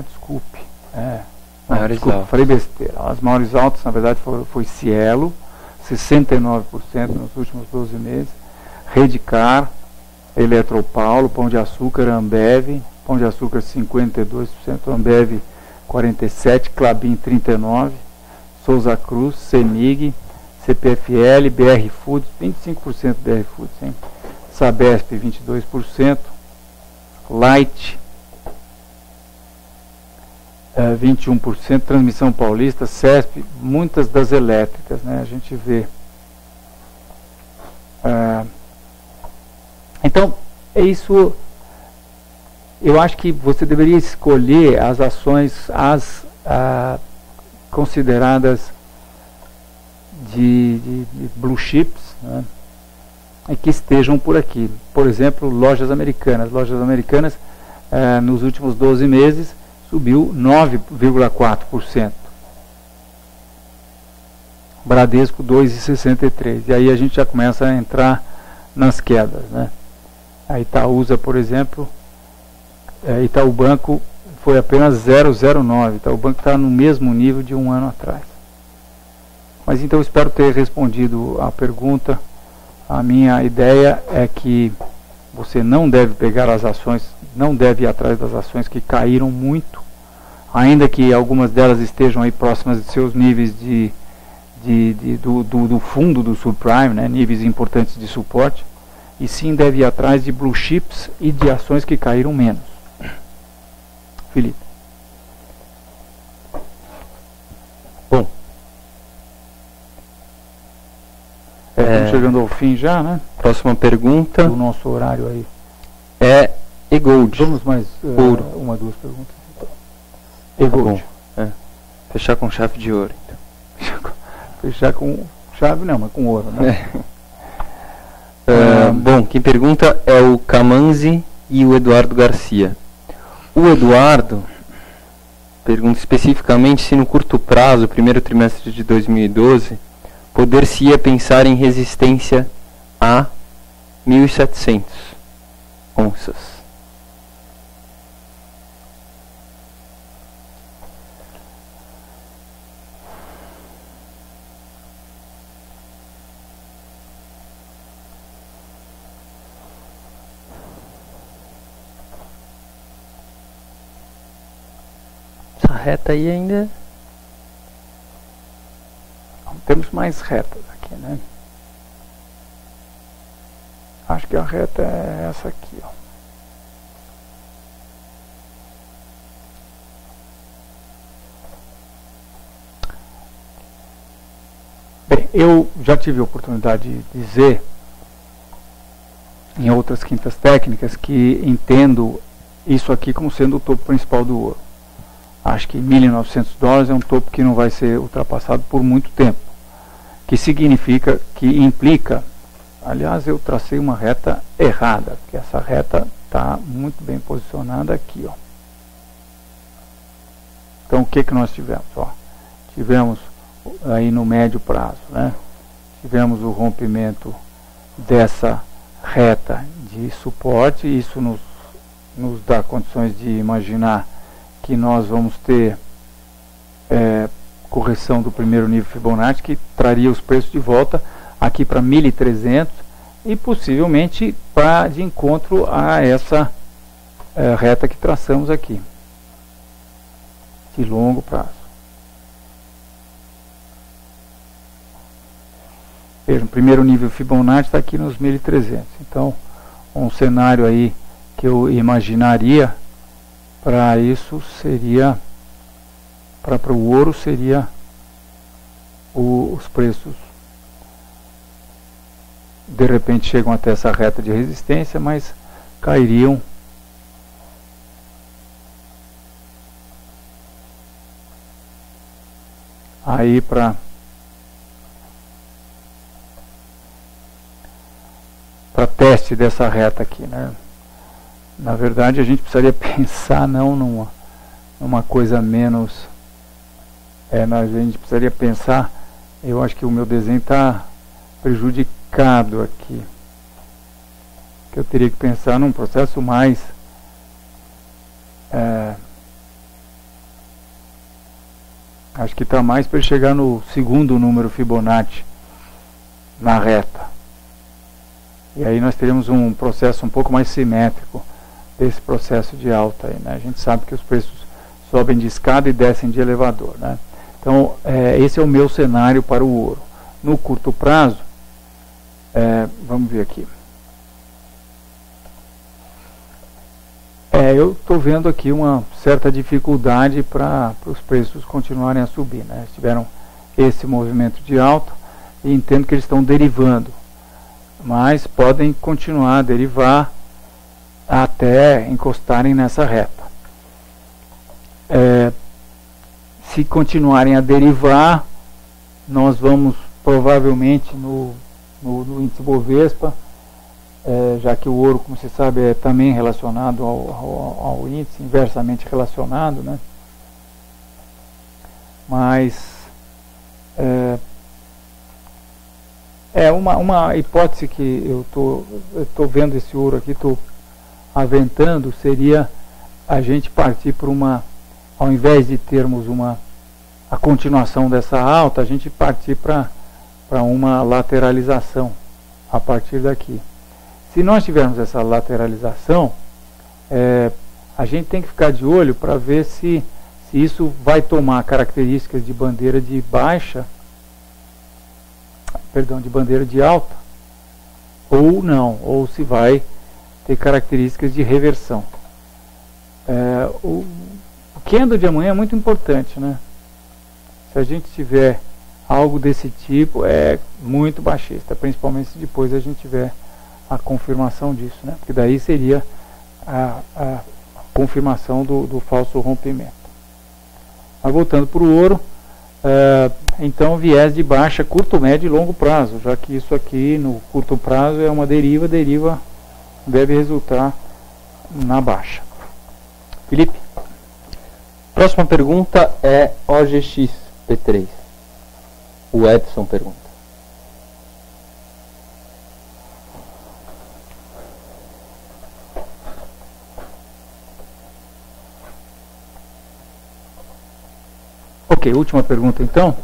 Desculpe. Maiores altas. Falei besteira. As maiores altas, na verdade, foi Cielo, 69% nos últimos 12 meses. Redcar, Eletropaulo, Pão de Açúcar, Ambev, Pão de Açúcar 52%, Ambev 47%, Klabin 39%, Souza Cruz, Semig, CPFL, BR Foods, 25% BR Foods, hein? Sabesp 22%, Light 21%, Transmissão Paulista, CESP, muitas das elétricas, né? A gente vê. Então, isso. Eu acho que você deveria escolher as ações consideradas de blue chips, né, e que estejam por aqui. Por exemplo, lojas americanas. Lojas americanas, nos últimos 12 meses, subiu 9,4%. Bradesco 2,63%. E aí a gente já começa a entrar nas quedas, né? A Itaúsa, por exemplo, Itaú Banco foi apenas 0,09%. Itaú Banco está no mesmo nível de um ano atrás. Mas então eu espero ter respondido a pergunta. A minha ideia é que você não deve pegar as ações, não deve ir atrás das ações que caíram muito, ainda que algumas delas estejam aí próximas de seus níveis do fundo do subprime, né, níveis importantes de suporte, e sim deve ir atrás de blue chips e de ações que caíram menos. Felipe. Bom. Estamos chegando ao fim já, né? Próxima pergunta. Do nosso horário aí. E-Gold. Vamos mais ouro. Uma, duas perguntas. E-Gold. Fechar com chave de ouro. Então. Fechar com chave não, mas com ouro, né? Bom, quem pergunta é o Camanzi e o Eduardo Garcia. O Eduardo pergunta especificamente se no curto prazo, primeiro trimestre de 2012, poder-se-ia pensar em resistência a 1.700 onças. Essa reta aí ainda... Temos mais retas aqui, né? Acho que a reta é essa aqui, ó. Eu já tive a oportunidade de dizer em outras quintas técnicas que entendo isso aqui como sendo o topo principal do ouro. Acho que $1.900 é um topo que não vai ser ultrapassado por muito tempo, que significa, que implica, aliás, eu tracei uma reta errada, porque essa reta está muito bem posicionada aqui, ó. Então o que nós tivemos? Ó, tivemos aí no médio prazo, né? Tivemos o rompimento dessa reta de suporte, isso nos dá condições de imaginar que nós vamos ter correção do primeiro nível Fibonacci, que traria os preços de volta aqui para 1.300 e possivelmente de encontro a essa reta que traçamos aqui, de longo prazo. Veja, o primeiro nível Fibonacci está aqui nos 1.300. Então, um cenário aí que eu imaginaria para isso seria, para o ouro, seria os preços de repente chegam até essa reta de resistência, mas cairiam aí para teste dessa reta aqui, né? Na verdade, a gente precisaria pensar não numa coisa menos, a gente precisaria pensar, eu acho que o meu desenho está prejudicado aqui, que eu teria que pensar num processo mais acho que está mais para chegar no segundo número Fibonacci na reta, e aí nós teríamos um processo um pouco mais simétrico desse processo de alta aí, né? A gente sabe que os preços sobem de escada e descem de elevador, né? Então esse é o meu cenário para o ouro. No curto prazo, vamos ver aqui, eu estou vendo aqui uma certa dificuldade para os preços continuarem a subir, né? Eles tiveram esse movimento de alta e entendo que eles estão derivando, mas podem continuar a derivar até encostarem nessa reta. Se continuarem a derivar, nós vamos provavelmente no índice Bovespa, já que o ouro, como você sabe, é também relacionado ao índice, inversamente relacionado, né? Mas uma hipótese que eu tô vendo esse ouro aqui, estou aventando, seria a gente partir por ao invés de termos a continuação dessa alta, a gente partir para uma lateralização a partir daqui. Se nós tivermos essa lateralização, a gente tem que ficar de olho para ver se isso vai tomar características de bandeira de baixa, de bandeira de alta, ou não, ou se vai ter características de reversão. O candle de amanhã é muito importante, né? Se a gente tiver algo desse tipo, é muito baixista, principalmente se depois a gente tiver a confirmação disso, né? Porque daí seria a confirmação do falso rompimento. Mas voltando para o ouro, então viés de baixa, curto, médio e longo prazo, já que isso aqui no curto prazo é uma deriva deve resultar na baixa. Felipe? Próxima pergunta é OGXP3. O Edson pergunta. Ok, última pergunta então.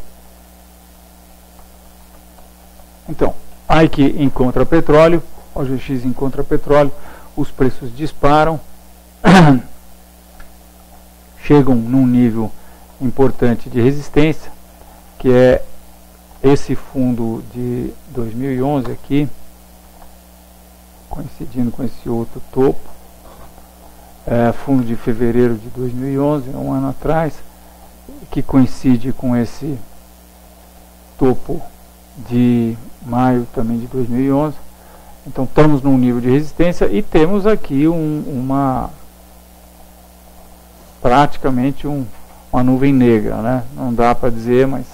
Então, AIK encontra petróleo, OGX encontra petróleo, os preços disparam, chegam num nível importante de resistência, que é esse fundo de 2011 aqui, coincidindo com esse outro topo, fundo de fevereiro de 2011, um ano atrás, que coincide com esse topo de maio também de 2011. Então estamos num nível de resistência e temos aqui praticamente uma nuvem negra, né? Não dá para dizer, mas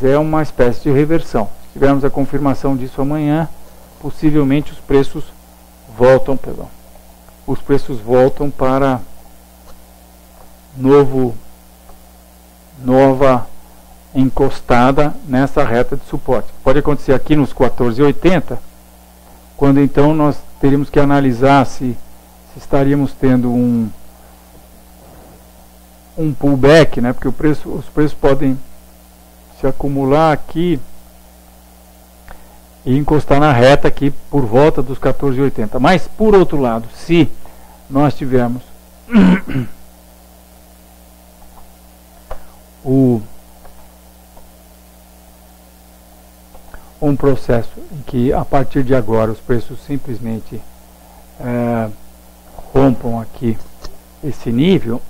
é uma espécie de reversão. Se tivermos a confirmação disso amanhã, possivelmente os preços voltam para nova encostada nessa reta de suporte. Pode acontecer aqui nos 14,80, quando então nós teríamos que analisar se estaríamos tendo um pullback, né? Porque os preços podem se acumular aqui e encostar na reta aqui por volta dos 14,80. Mas, por outro lado, se nós tivermos um processo em que, a partir de agora, os preços simplesmente rompam aqui esse nível,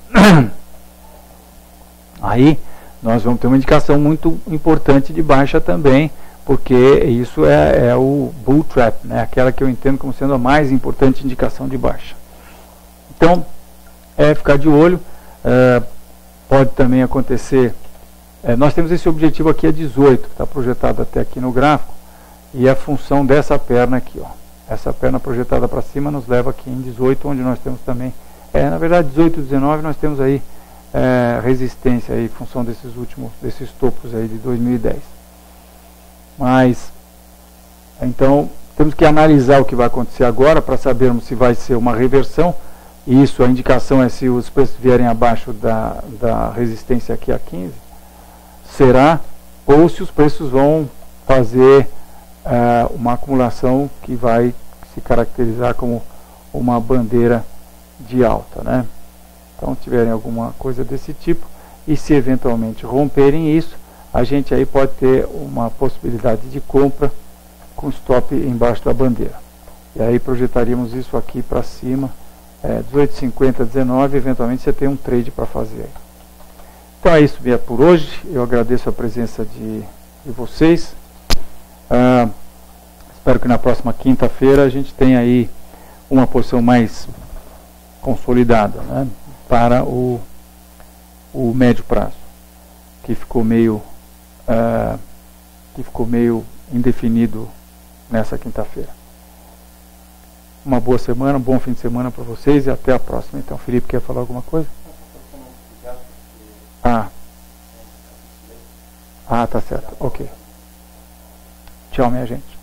aí nós vamos ter uma indicação muito importante de baixa também, porque isso é o bull trap, né? Aquela que eu entendo como sendo a mais importante indicação de baixa. Então, ficar de olho. Pode também acontecer, nós temos esse objetivo aqui a 18, que está projetado até aqui no gráfico, e a função dessa perna aqui, ó, essa perna projetada para cima nos leva aqui em 18, onde nós temos também, na verdade 18 e 19 nós temos aí resistência aí, em função desses topos aí de 2010. Mas, então, temos que analisar o que vai acontecer agora para sabermos se vai ser uma reversão. Isso, a indicação é se os preços vierem abaixo da resistência aqui a 15, será, ou se os preços vão fazer uma acumulação que vai se caracterizar como uma bandeira de alta, né? Então, tiverem alguma coisa desse tipo, e se eventualmente romperem isso, a gente aí pode ter uma possibilidade de compra com stop embaixo da bandeira. E aí projetaríamos isso aqui para cima, 18,50, 19, eventualmente você tem um trade para fazer. Então é isso mesmo por hoje. Eu agradeço a presença de vocês. Espero que na próxima quinta-feira a gente tenha aí uma posição mais consolidada, né, para o médio prazo, que ficou meio indefinido nessa quinta-feira. Uma boa semana, um bom fim de semana para vocês e até a próxima. Então, Felipe, quer falar alguma coisa? Tá certo. Ok. Tchau, minha gente.